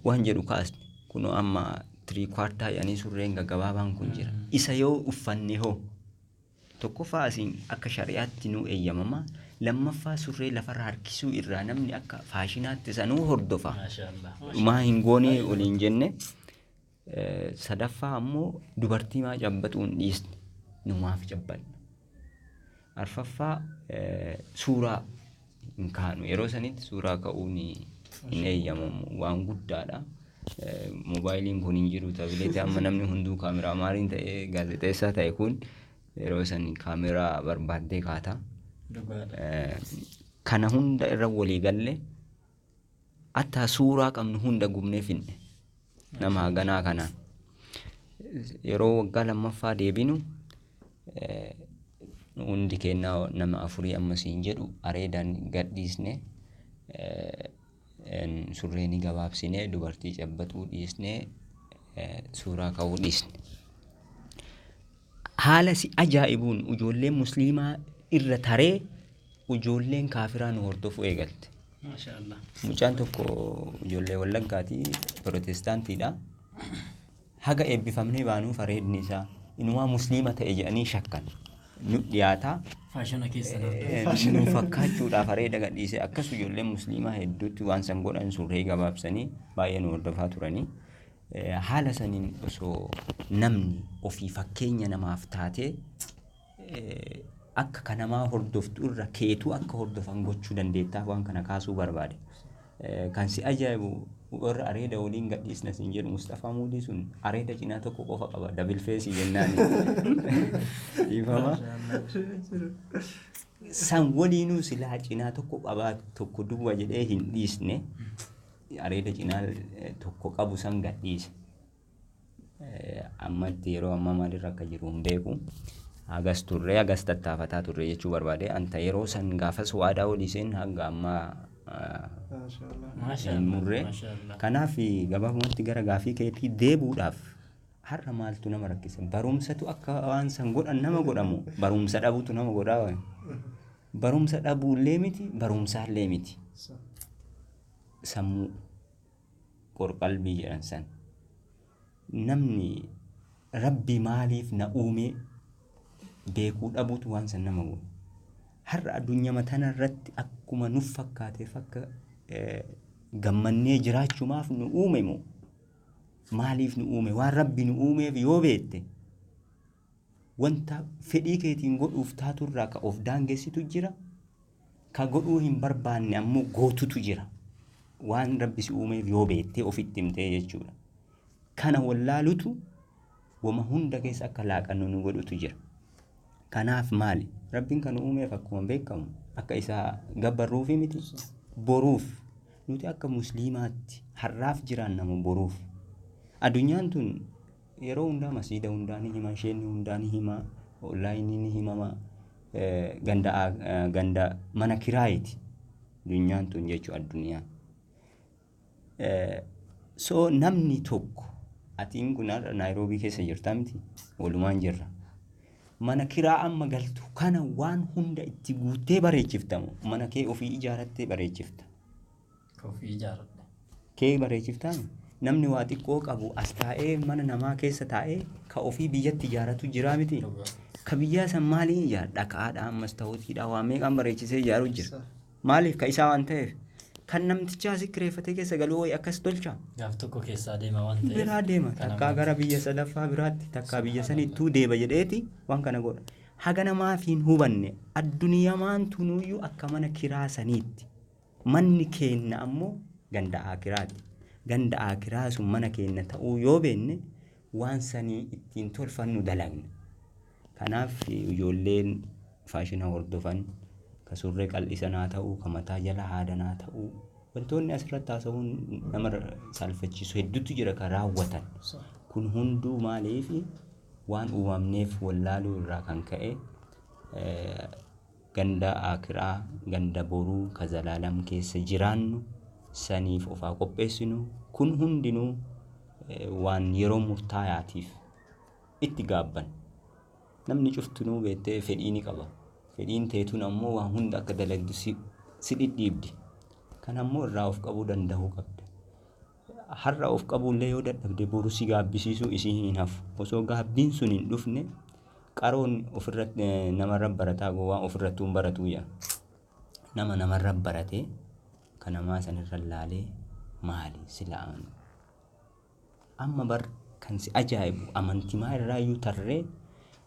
waan jedhu kaasne kunoo amma 3/4 yaanii surreen gaggabaabaan kun jira. Isa yoo uffanne hoo tokkoffaa asiin akka shari'aatti nu eeyyamama. Lammaffaa surree lafarra harkisuu irraa namni akka faashinaatti sanuu hordofa. Maa hin goonee waliin jenne. Sadaffaa ammoo dubartii maa cabbatuu hin dhiisne numaaf cabbanna. Arfaffaa suuraa hin kaanu yeroo sanitti suuraa ka'uun hin eeyyamamu waan guddaadha. Moobaayiliin kun hin jiru tabileetii amma namni hunduu kaameraa maaliin ta'ee gaazexeessaa ta'e kun yeroo san kaameraa barbaaddee kaata. Kana hunda irra walii galle Attaa suuraa qabnu hunda gubnee finne nama haganaa kanaan. Yeroo waggaa lammaffaa deebinu hundi kennaa nama 4 ammasiin jedhu areedaan gadhiisne surreenii gabaabsinee dubartii cabbatuu dhiisnee suuraa ka'uu dhiisne. Haala si ajaa'ibuun ijoolleen musliimaa irra taree ijoolleen kaafiraa nu hordofu eegalte. Maashaallah. Mucaan tokko ijoollee Wallaggaatii Pirotestaantiidha. Haga eebbifamnee baanuu areedni isaa inumaa musliima ta'e jedhanii shakkan. Nu dhiyaataa Faashina keessan nu fakkaachuudhaaf areeda gadhiisee akkas ijoolleen musliimaa hedduutti waan san godhan surree gabaabsanii baay'ee nu hordofaa turanii. Haala saniin osoo namni ofii fakkeenya namaaf taatee akka kanamaa hordoftu irra keetuu akka hordofan gochuu dandeettaa waan kana kaasuu barbaade. Kan si ajaa'ibu warra areeda waliin gadhiisna siin jedhu Mustafaa Muudii sun areeda cinaa tokko qofa qaba dabil feesii jennaan. Ifama san waliinuu silaa cinaa tokko qabaa tokko duwwa jedhee hin dhiisne areeda cinaa tokko qabu san gadhiise. Ammatti yeroo ammaa maalirra akka jiru hin beeku. Agas turre agas tattaafataa turre jechuu barbaade. Anta yeroo san gaafas waadaa waliiseen hanga ammaa murree. Kanaaf gabaabumatti gara gaafii keetii deebuudhaaf har'a maaltu nama rakkisa? Barumsatu akka waan san godhan nama godhamu barumsa dhabuutu nama godhaa. Barumsa dhabuullee miti barumsaallee miti. Sammuu qorqalbii jedhan san. Namni rabbi maaliif na uume beekuu dhabuutu waan san nama godhu. Har'a addunyaa tana irratti akkuma nuuf fakkaateef akka gammannee jiraachumaaf nu uume moo maaliif nu uume? Waan rabbi nu uumeef yoo beekte wanta fedhii keetiin godhuuf taaturraa ka of daangeessitu jira, ka godhuu hin barbaanne ammoo gootutu jira. Waan rabbi si uumeef yoo beektee ofitti himtee jechuudha. Kana wallaalutu wama hunda keessa akka laaqannu nu godhutu jira. Kanaaf maali? Rabbiin kan uumeef akkuma beekamu akka isaa gabbarruufi miti boruuf. Nuti akka musliimaatti har'aaf jiraan nama boruuf. Addunyaan tun yeroo hundaa masiida hundaa ni hima, sheenni hundaa ni hima, onlaayinii ni himama, ganda mana kiraayiti addunyaan tun jechuu addunyaa. So namni tokko atiin kun Naayiroobii keessa jirta miti walumaan jirra. Mana kiraa amma galtu kana waan hunda itti guuttee bareechiftamu mana kee ofii ijaarattee bareechifta. Ofii ijaaradha. Kee bareechiftaan namni waa xiqqoo qabu as taa'ee mana namaa keessa taa'ee ka ofii biyyatti ijaaratu jira miti. Ka biyyaa san maaliin ijaara? Dhaqaadha ammas ta'uutiidha waa meeqaan bareechisee ijaaru jira. Maaliif? Ka isaa waan ta'eef. Kan namticha asii kireeffatee keessa galuu wayii akkas tolcha. Gaaf tokko keessaa deema waan ta'eef. Biraa deema. Takkaa gara biyya sadaffaa biraatti takkaa biyya sanittuu deeba jedheeti waan kana godha. Haga namaaf hin hubanne addunyamaan tunuyyuu akka mana kiraa saniitti. Manni keenya ammoo ganda akiraati. Ganda akiraa sun mana keenya ta'uu yoo beenne waan sanii ittiin tolfannu dalagna. Kanaaf ijoolleen faashina hordofan ka surree qal'isanaa ta'uu, ka mataa jala haadanaa ta'uu, wantoonni asirratti haasa'uun nama salphachiisu hedduutu jira kan raawwatan. Kun hunduu maaliif waan uumamneef wallaaluu irraa kan ka'e ganda akiraa, ganda boruu ka zalaalam keessa jiraannu saniif ofaa qopheessinu. Kun hundinuu waan yeroo murtaayaatiif itti gaabban. Namni cuftunuu beektee fedhii ni qaba. Fedhiin teetuun ammoo waan hunda akka dalagdu si dhidhiibdi. Kan ammoo irraa of qabuu danda'uu qabda. Har'a of qabuullee yoo dadhabde boru si gaabbisiisuu isii hin hafu. Osoo gaabbiin sun hin dhufne qaroon ofirratti namarra barataa waan ofirrattuu hin baratuu yaa. Namarra baratee kan namaa sanirra laalee maali sila'an. Amma bar kan si ajaa'ibu amantimaa irraayyuu tarree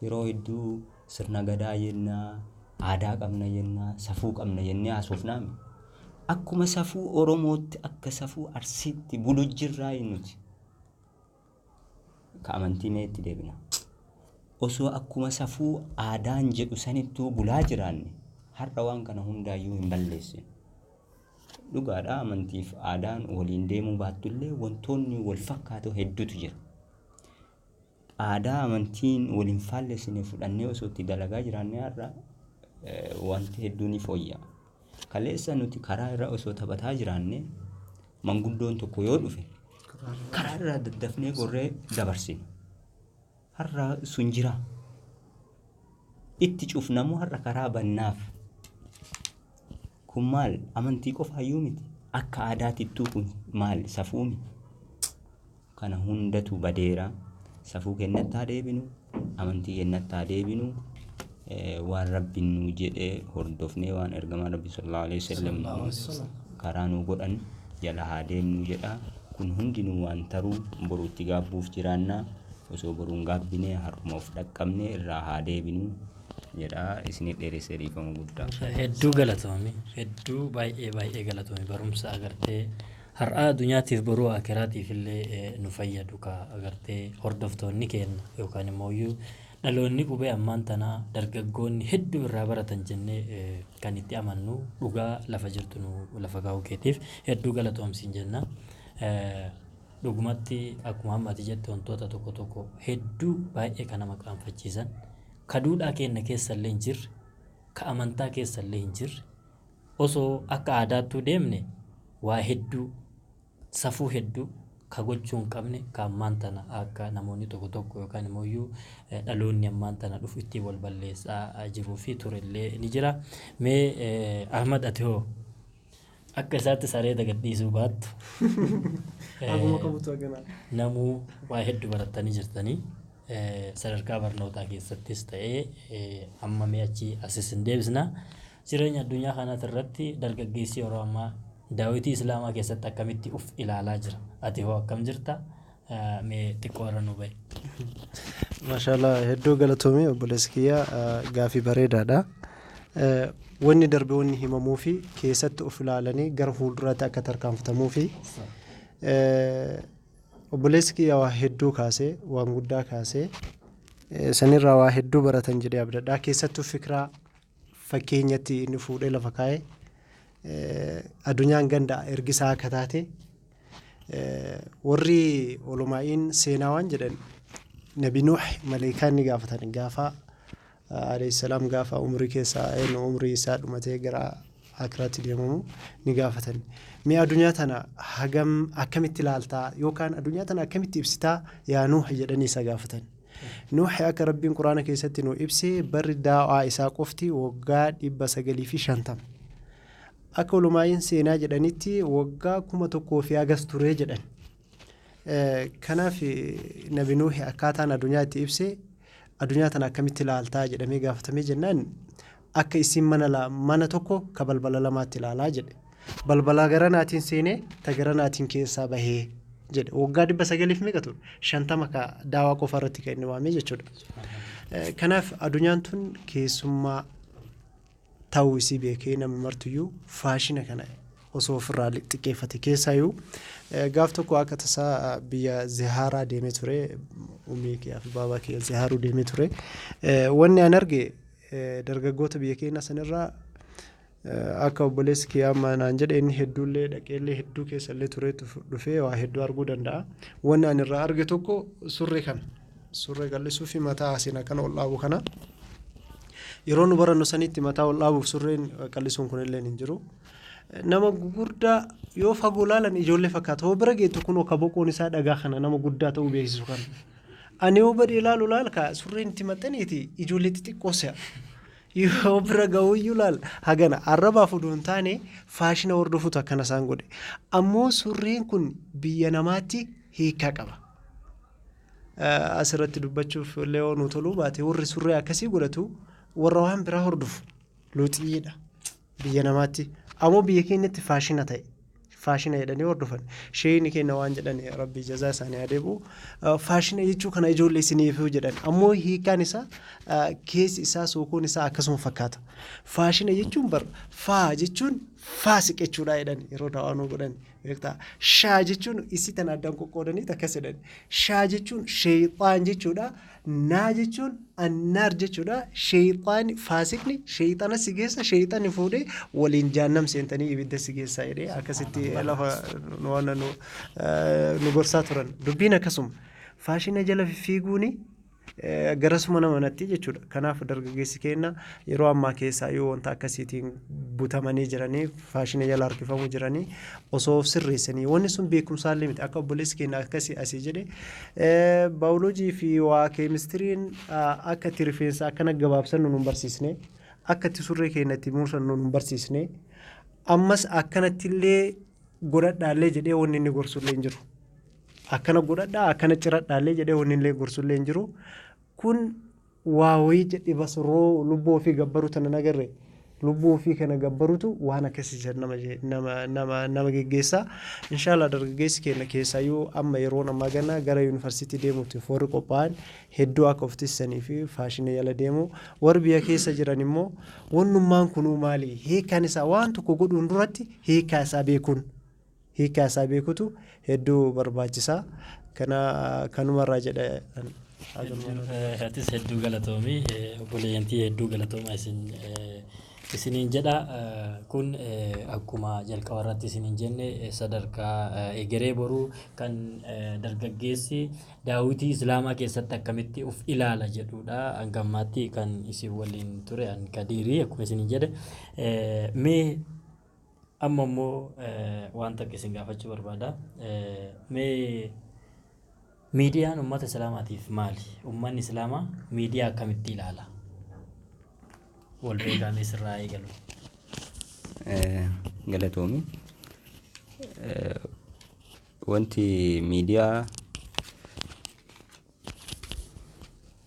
yeroo hedduu sirna gadaa jennaa, aadaa qabna jennaa, safuu qabna jennee haasofnaami. Akkuma safuu Oromootti akka safuu Arsiitti bulu jirraa nuti. Ka amantii meetti deebina. Osoo akkuma safuu aadaan jedhu sanittuu bulaa jiraanne har'a waan kana hundaayyuu hin balleessine. dhugaadha amantiif aadaan waliin deemuu baattullee wantoonni wal fakkaatoo hedduutu jira. Aadaa amantiin waliin faallessine fudhannee osoo itti dalagaa jiraannee har'a wanti hedduun ni fooyya'a. Kaleessa nuti karaa irra osoo taphataa jiraannee manguddoon tokko yoo dhufe karaa irraa daddafnee gorree dabarsine. Har'a sun jira. Itti cufnamu har'a karaa bannaaf. Kun maal amantii qofaayyuu miti. Akka aadaatittuu kun maal safuumi. Kana hundatu badeera. Safuu kennattaa deebinu, amantii kennattaa deebinu, waan rabbiin nu jedhee hordofnee waan ergamaa rabbi sallallahu alaihi wasallam karaa nu godhan jala haa deemnu jedha. Kun hundinuu waan taruu boru itti gaabbuuf jiraannaa osoo boruun gaabbinee har'uma of dhaqqabnee irraa haa deebinu jedha. Isin dheeressee dhiifama guddaa. Hedduu galatoomii, hedduu baay'ee galatoomii barumsa agartee har'a addunyaatiif boruu akiraatiif illee nu fayyadu ka agartee hordoftoonni keenya yookaan immoo dhaloonni qubee ammaan tanaa dargaggoonni hedduu irraa baratan jennee kan itti amannu dhugaa lafa jirtu nu lafa kaa'uu keetiif hedduu galatoomsiin jenna. Dhugumatti akkuma ammati jette wantoota tokko hedduu baay'ee kan nama qaanfachiisan ka duudhaa keenya keessa illee hin jirre ka amantaa keessa illee hin jirre osoo akka aadaattuu deemne waa hedduu safuu hedduu ka gochuu hin qabne ka ammaan tana akka namoonni tokko yookaan immoo dhaloonni ammaan tana dhufu itti wal balleessaa jiruu fi turellee ni jira. Mee Ahmad ati hoo akka isaatti saree dagadhiisuu baattu namuu waa hedduu baratanii jirtanii sadarkaa barnootaa keessattis ta'ee amma mee achi asis hin deebisna. Jireenya addunyaa kanaati irratti dargaggeessi yeroo ammaa daawitii islaamaa keessatti akkamitti uf ilaalaa jira? Ati hoo akkam jirta? Mee xiqqoo irra nu ba'i. Maashaallah hedduu galatoomii obboleessi kiyyaa gaafii bareedaadha. Wanni darbe wanni himamuu fi keessatti uf ilaalanii gara fuulduraatti akka tarkaanfatamuu fi obboleessi kiyyaa waa hedduu kaasee waan guddaa kaasee sanirraa waa hedduu baratan jedhee abdadhaa. Keessattuu fikiraa fakkeenyatti inni fuudhee lafa kaa'ee addunyaan ganda ergisaa akka taate warri olomaa'iin seenaa waan jedhan nabi Nuux maleekaan ni gaafatan gaafa alayhi salaam gaafa umrii keessaa umrii isaa dhumatee gara akiraatti deemamu ni gaafatan. Mee addunyaa tana hagam akkamitti ilaaltaa yookaan addunyaa tana akkamitti ibsitaa yaa Nuux jedhanii isa gaafatan. Nuux akka rabbiin quraana keessatti nu ibsee barri daa'aa isaa qofti waggaa 950. Akka olomaa'iin seenaa jedhanitti waggaa 1000 agas turee jedhan. Kanaaf nabi Nuux akkaataan addunyaa itti ibsee addunyaa tana akkamitti ilaaltaa jedhamee gaafatamee jennaan akka isin mana tokko ka balbala lamaatti ilaalaa jedhe. Balbala gara naatiin seenee ta gara naatiin keessaa bahee jedhe. Waggaa 950 ka daawaa qofa irratti kan inni waamee jechuudha. Kanaaf addunyaan tun keessummaa ta'uu isii beekee namni martuyyuu faashina kana osoo ofirraa xiqqeeffate keessaayyuu gaaf tokko akka tasaa biyya Zihaaraa deemee ture ummii kiyyaa fi baabaa kiyya Zihaaruu deemee ture. Wanni an arge dargaggoota biyya keenya sanirraa akka obboleessi kiyyaa naan jedhe inni hedduullee dhaqeellee hedduu keessallee ture dhufee waa hedduu arguu danda'a. Wanni an irraa arge tokko surree qal'isuu fi mataa asiin akkana ol dhaabu kana. Yeroo nu barannu sanitti mataa ol dhaabuuf surreen qal'isuun kunillee hin jiru. Nama gurguddaa yoo fagoo laalan ijoollee fakkaata. Hoo bira geettu kun akka boqoon isaa dhagaa kana nama guddaa ta'uu beeksisu kana. Ani yoo badee ilaalu laalka surreen itti maxxaneeti ijoollee xixiqqoo se'a. Yoo bira ga'uuyyuu laal hagana arrabaaf oduu hin taane faashina hordofuutu akkana isaan godhe. Ammoo surreen kun biyya namaatti hiikaa qaba. Asirratti dubbachuuf illee yoo nu toluu baate warri surree akkasii godhatu warra waan biraa hordofu luuxiidha biyya namaatti. Ammoo biyya keenyatti faashina ta'e faashina jedhanii hordofan. Sheeyini keenya waan jedhan rabbi jazaa isaanii adeemu faashina jechuu kana ijoollee isiniif jedhan. Ammoo hiikaan isaa keessi isaa sookoon isaa akkasuma fakkaata. Faashina jechuun faa jechuun faasiq jechuudha jedhan yeroo dawaanuu godhan beektaa. Shaa jechuun isii tan addaan qoqqoodanii akkas jedhan. Shaa jechuun sheexaan jechuudha. Naa jechuun annaar jechuudha. Sheexaan faasiqni sheexana si geessa sheexanni fuudhee waliin jaannam seentanii ibidda si geessaa jedhee akkasitti lafa nu gorsaa turan. Dubbiin akkasuma faashina jala fiiguuni garasuma namanatti jechuudha. Kanaaf dargaggeessi keenya yeroo ammaa keessaa yoo wanta akkasiitiin butamanii jiranii faashina jala harkifamuu jiranii osoo of sirreessanii wanni sun beekumsaallee miti akka obboleessi keenya akkasii asii jedhe baayoloojii fi waa keemistiriin akka itti rifeensa akkana gabaabsan nu barsiisne akka itti surree keenyatti muusan nu barsiisne ammas akkanatti illee godhadhaallee jedhee wanni inni gorsullee hin jiru. Akkana godhadhaa akkana ciradhaallee jedhee wanni illee gorsullee hin jiru. Kun waa wayii jedhee basiroo lubbuu ofii gabbaru tana nagarre lubbuu ofii kana gabbarutu waan akkasii nama geggeessaa. Inshaallah dargaggeessi keenya keessaayyuu amma yeroo ammaa ganna gara yuunivarsiitii deemuutti warri qophaa'an hedduu akka of tissanii fi faashina jala deemu warri biyya keessa jiran immoo wannummaan kunuu maali hiikaan isaa waan tokko godhuun duratti hiikaa isaa beekutu hedduu barbaachisaa. Kanumarraa jedha. Atis hedduu galatoomii obboleeyyantii hedduu galatooma isiniin jedha. Kun akkuma jalqaba irratti isiniin jenne sadarkaa egeree boruu kan dargaggeessi daawwitii islaamaa keessatti akkamitti uf ilaala jedhudha. Hangammaatti kan isin waliin ture an Kadiirii akkuma isiniin jedhe mee amma immoo waan takka isin gaafachuu barbaada. Mee miidiyaan uummata islaamaatiif maali? Uummanni islaamaa miidiyaa akkamitti ilaala? Wal beekamee sirraa eegalu. Galatoomi. Wanti miidiyaa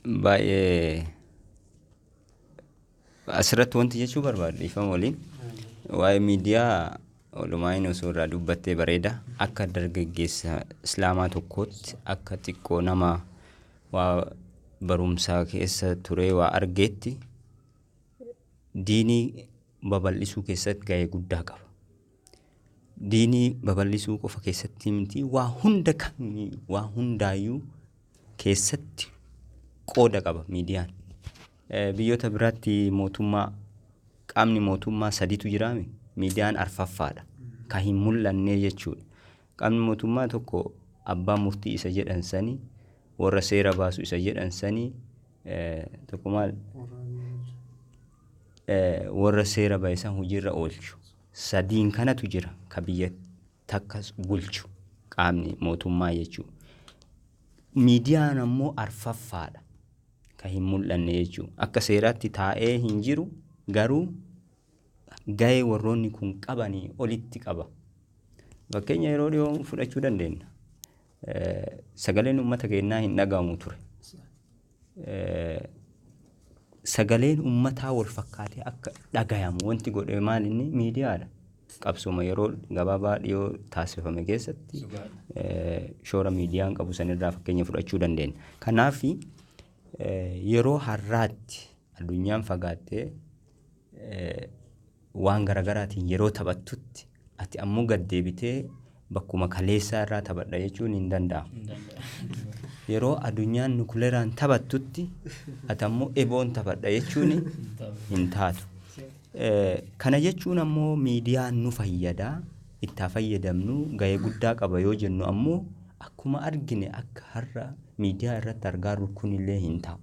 baay'ee asirratti wanti jechuu barbaadu ifama waliin waa'ee miidiyaa walumaan osoo irraa dubbattee bareeda. Akka dargaggeessa islaamaa tokkootti akka xiqqoo nama waa barumsaa keessa ture waa argeetti diinii babal'isuu keessatti gahee guddaa qaba. Diinii babal'isuu qofa keessatti miti waa hundaayyuu keessatti qooda qaba miidiyaan. Biyyoota biraatti qaamni mootummaa sadiitu jiraame. Miidiyaan arfaffaadha. Kan hin mul'anne jechuudha. Qaamni mootummaa tokko abbaa murtii isa jedhan sanii warra seera baasu isa jedhan sanii tokko maal warra seera baasan hojiirra oolchu. Sadiin kanatu jira ka biyya takka bulchu qaamni mootummaa jechuudha. Miidiyaan ammoo arfaffaadha. Kan hin mul'anne jechuudha. Akka seeraatti taa'ee hin jiru garuu gahee warroonni kun qabanii olitti qaba. Fakkeenya yeroo dhiyoo fudhachuu dandeenya. Sagaleen uummata keenyaa hin dhagahamu ture. Sagaleen uummataa wal fakkaatee akka dhagahamu wanti godhe maal inni miidiyaadha. Qabsooma yeroo gabaabaa dhiyoo taasifame keessatti shoora miidiyaan qabu sanirraa fakkeenya fudhachuu dandeenya. Kanaaf yeroo har'aatti addunyaan fagaattee waan garagaraatiin yeroo taphattutti ati ammoo gad deebitee bakkuma kaleessaa irraa taphadha jechuun hin danda'amu. Yeroo addunyaan nukuleeraan taphattutti ati ammoo eboon taphadha jechuun hin taatu. Kana jechuun ammoo miidiyaan nu fayyadaa itti fayyadamnu gahee guddaa qaba yoo jennu ammoo akkuma argine akka har'a miidiyaa irratti argaarru kunillee hin ta'u.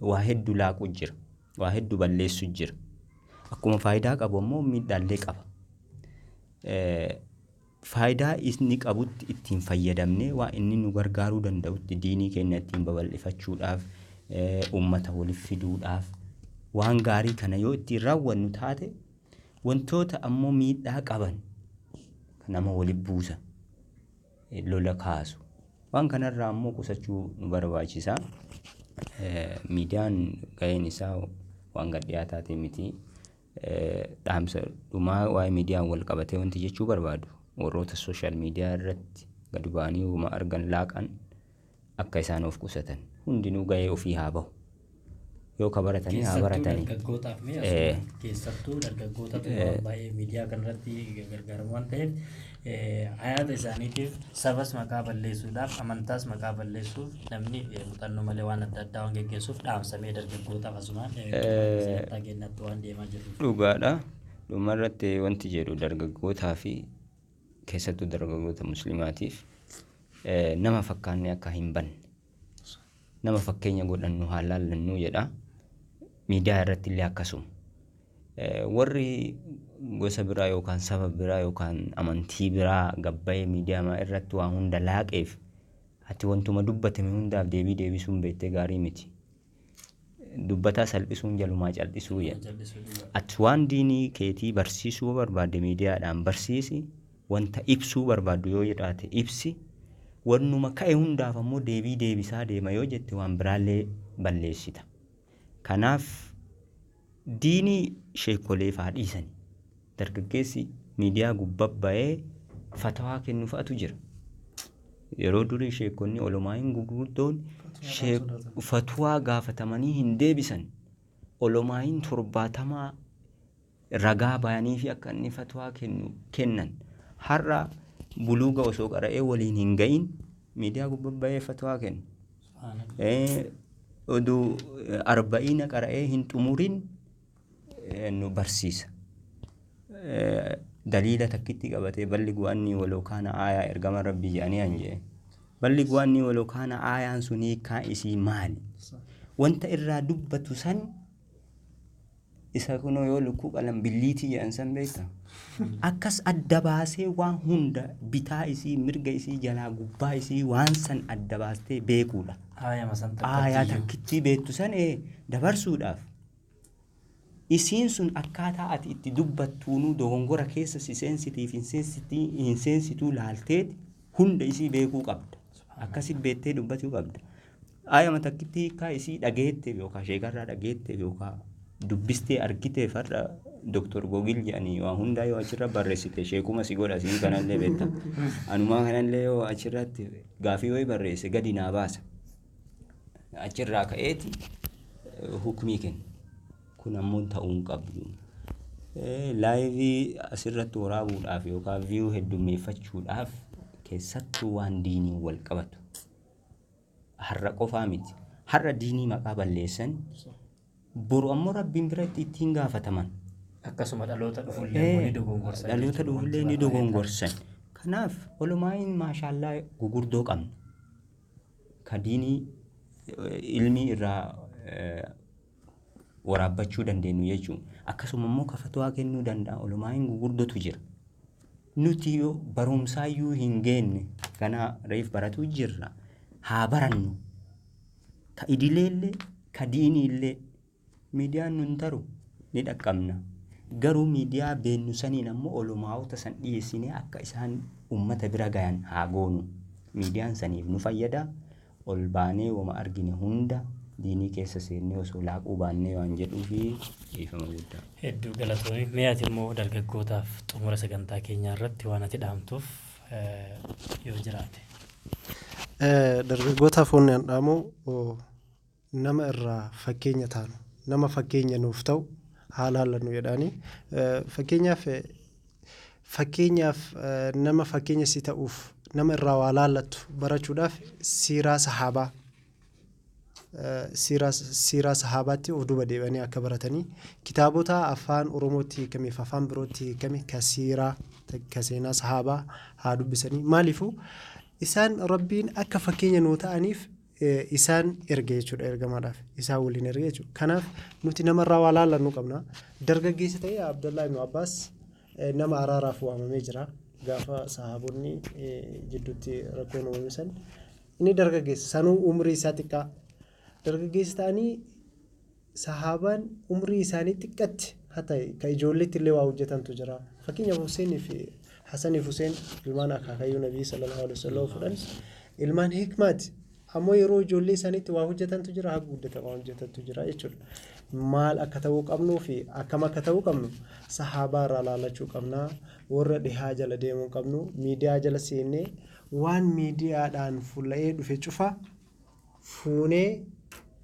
Waa hedduu laaqu jira. Waa hedduu balleessu jira. Akkuma faayidaa qabu ammoo miidhaallee qaba. Faayidaa inni qabutti ittiin fayyadamnee waa inni nu gargaaruu danda'utti diinii keenya ittiin babal'ifachuudhaaf uummata waliif fiduudhaaf waan gaarii kana yoo ittiin raawwannu taate wantoota ammoo miidhaa qaban nama waliif buusa lola kaasu waan kanarraa ammoo qusachuu nu barbaachisa. Miidiyaan gaheen isaa waan gad dhiyaataate miti. Dhaamsa dhumaa waa'ee miidiyaan wal qabatee wanti jechuu barbaadu warroota sooshaal miidiyaa irratti gad ba'anii uuma argan laaqan akka isaan of qusatan hundinuu gahee ofii haa bahu. yoo ka baratanii haa baratanii. Dargaggootaaf mee asuma keessattuu dargaggootatu baay'ee miidiyaa kanarratti gargaaramu waan ta'eef hayaata isaaniitiif sabas maqaa balleessuudhaaf amantaas maqaa balleessuuf namni muuxannoo malee waan adda addaa waan geggeessuuf dhaamsamee dargaggootaaf asumaan sagantaa keenyatti waan deemaa jiruuf. Dhugaadha. Dhumarratti wanti jedhu dargaggootaa fi keessattuu dargaggoota musliimaatiif nama fakkaanne akka hin banne nama fakkeenya godhannu haa laallannu jedha. Miidiyaa irratti illee akkasuma warri gosa biraa yookaan saba biraa yookaan amantii biraa gabbayee miidiyaa irratti waan hunda laaqeef ati wantuma dubbatame hundaaf deebii deebisuun beektee gaarii miti. Dubbataa salphisuun jalumaa cal'isuu jedha. Ati waan diinii keetii barsiisuu barbaadde miidiyaadhaan barsiisi, wanta ibsuu barbaaddu yoo jedhaate ibsi, wannuma ka'e hundaaf ammoo deebii deebisaa deema yoo jette waan biraallee balleessita. Kanaaf diinii sheekolee fa'aa dhiisanii dargaggeessi miidiyaa gubbaa fatawaa kennu fa'atu jira. Yeroo durii sheekonni olomaayin gurguddoon fatwaa gaafatamanii hin deebisan. Olomaayin 70 ragaa bayanii fi akka inni fatwaa kennan. Har'a buluuga osoo qara'ee waliin hin gahin miidiyaa gubbaa fatwaa kennu. Oduu 40 qara'ee hin xumurin nu barsiisa. Daliila takkitti qabatee balli gu'anni waloo kaana aayaa ergama rabbii jedhanii hanjee. Balli gu'anni waloo kaana aayaan sun hiikaa isii maali? Wanta irraa dubbatu san isa kunoo yoo lukkuu qalan billiitii jedhan san beekta. Akkas adda baasee waan hunda bitaa isii mirga isii jalaa gubbaa isii waan san adda baastee beekuudha. Aayaa takkitti beektu san dabarsuudhaaf. Isiin sun akkaataa ati itti dubbattuunuu dogongora keessa si seensitiif hin seensituu laalteeti hunda isii beekuu qabda. Akkasitti beektee dubbatuu qabda. Aayaa takkitti hiikaa isii dhageetteef yookaan sheekarraa dhageetteef yookaan dubbistee argiteef har'a Dr. Gogil jedhanii waan hundaa yoo achirra barreessite sheekuma si godha siin kanallee beekta. Anumaa kanallee yoo achirratti gaafii wayii barreesse gadi naa baasa. Achirraa ka'eeti hukumii kenna. Kun ammoo ta'uun qabdu. Laayivii asirratti waraabuudhaaf yookaan viiyuu heddummeeffachuudhaaf keessattuu waan diinii wal qabatu. Har'a qofaa miti. Har'a diinii maqaa balleessan boru ammoo rabbiin biratti ittiin gaafataman. Akkasuma dhaloota dhufullee ni dogongorsan. Kanaaf olomaayin maashaallah gugurdoo qabna. Ka diinii ilmii irraa waraabbachuu dandeenyu jechuun akkasuma immoo fatwaa kennuu danda'a olomaayin gugurdotu jira. Nuti yoo barumsaayyuu hin geenne kana reef baratu jirra haa barannu. Ka idileellee ka diiniillee miidiyaan nun taru ni dhaqqabna. Garuu miidiyaa beennu saniin ammoo olomaawota san dhiyeessine akka isaan ummata bira gayan haa goonu. Miidiyaan saniif nu fayyada. Ol baanee wama argine hunda diinii keessa seennee osoo laaquu baannee waan jedhuu fi dhiifama guddaa. Hedduu galatoomii. Mee ati immoo dargaggootaaf xumura sagantaa keenyaa irratti waan ati dhaamtuuf yoo jiraate. Dargaggootaaf wanni an dhaamu nama irraa fakkeenya taanu nama fakkeenya nuuf ta'u haa laallannu jedhaanii fakkeenyaaf nama fakkeenya si ta'uuf nama irraa waa laallattu barachuudhaaf siiraa sahaabaa siiraa sahaabaatti of duba deebanii akka baratanii kitaabota afaan oromootti hiikamiif afaan birootti hiikame ka siiraa ka seenaa sahaabaa haa dubbisanii. Maaliifuu isaan rabbiin akka fakkeenya nuu ta'aniif isaan erge jechuudha ergamaadhaaf isaan waliin erge jechuudha. Kanaaf nuti namarraa waa laallannu qabna. Dargaggeessi ta'ee Abdallaa ibn Abbaas nama araaraaf waamamee jira. Gaafa sahaabonni jidduutti rakkoon uumamisan inni dargaggeessa sanuu umrii isaa xiqqaa. Dargaggeessi ta'anii sahaabaan umrii isaanii xiqqatti haa ta'e ka ijoolleetti illee waa hojjetantu jira. Fakkeenyaaf Huseenii fi Hasaniif Huseen ilmaan akaakayyuu Nabii sallallahu alaihi wasallam fudhan ilmaan hikmaati. Ammoo yeroo ijoollee isaaniitti waa hojjetantu jira haa guddatan waa hojjetantu jira jechuudha. Maal akka ta'uu qabnuu fi akkam akka ta'uu qabnu sahaabaa irraa laalachuu qabna. Warra dhihaa jala deemuu qabnu miidiyaa jala seennee waan miidiyaadhaan fuula'ee dhufe cufa fuunee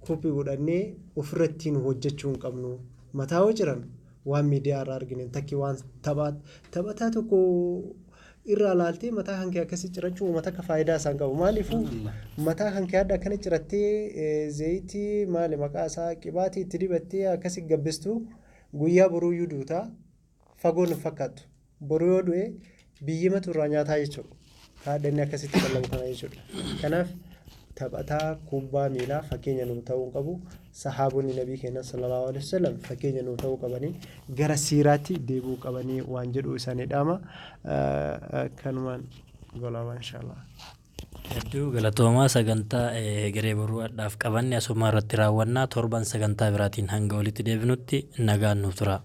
kophii godhannee ofirrattiin hojjechuu hin qabnu. Mataa hoo jiran waan miidiyaa irraa argine takki waan taphataa tokko irraa laaltee mataa kan kee akkasii cirachuu uummata akka faayidaa isaan qabu. Maaliifuu mataa kan kee adda akkana cirattee zayitii maali maqaa isaa qibaatii itti dibattee akkasii gabbistu guyyaa boruuyyuu duutaa fagoon hin fakkaattu. Boruu yoo du'e biyyimatu irraa nyaataa jechuudha. Haadhanni akkasitti qallamtana jechuudha. Kanaaf taphataa kubbaa miilaa fakkeenya nuu ta'uu qabu. Sahaabonni nabii keenya sallallahu alaihi wasallam fakkeenya nuu ta'uu qabanii gara siiraatti deebi'uu qabanii waan jedhu isaanii dhaama. Kanumaan golaba inshallah. Hedduu galatoomaa sagantaa Egeree Boruu adhaaf qabanne asuma irratti raawwannaa torban sagantaa biraatiin hanga walitti deebinutti nagaan nuuf tura.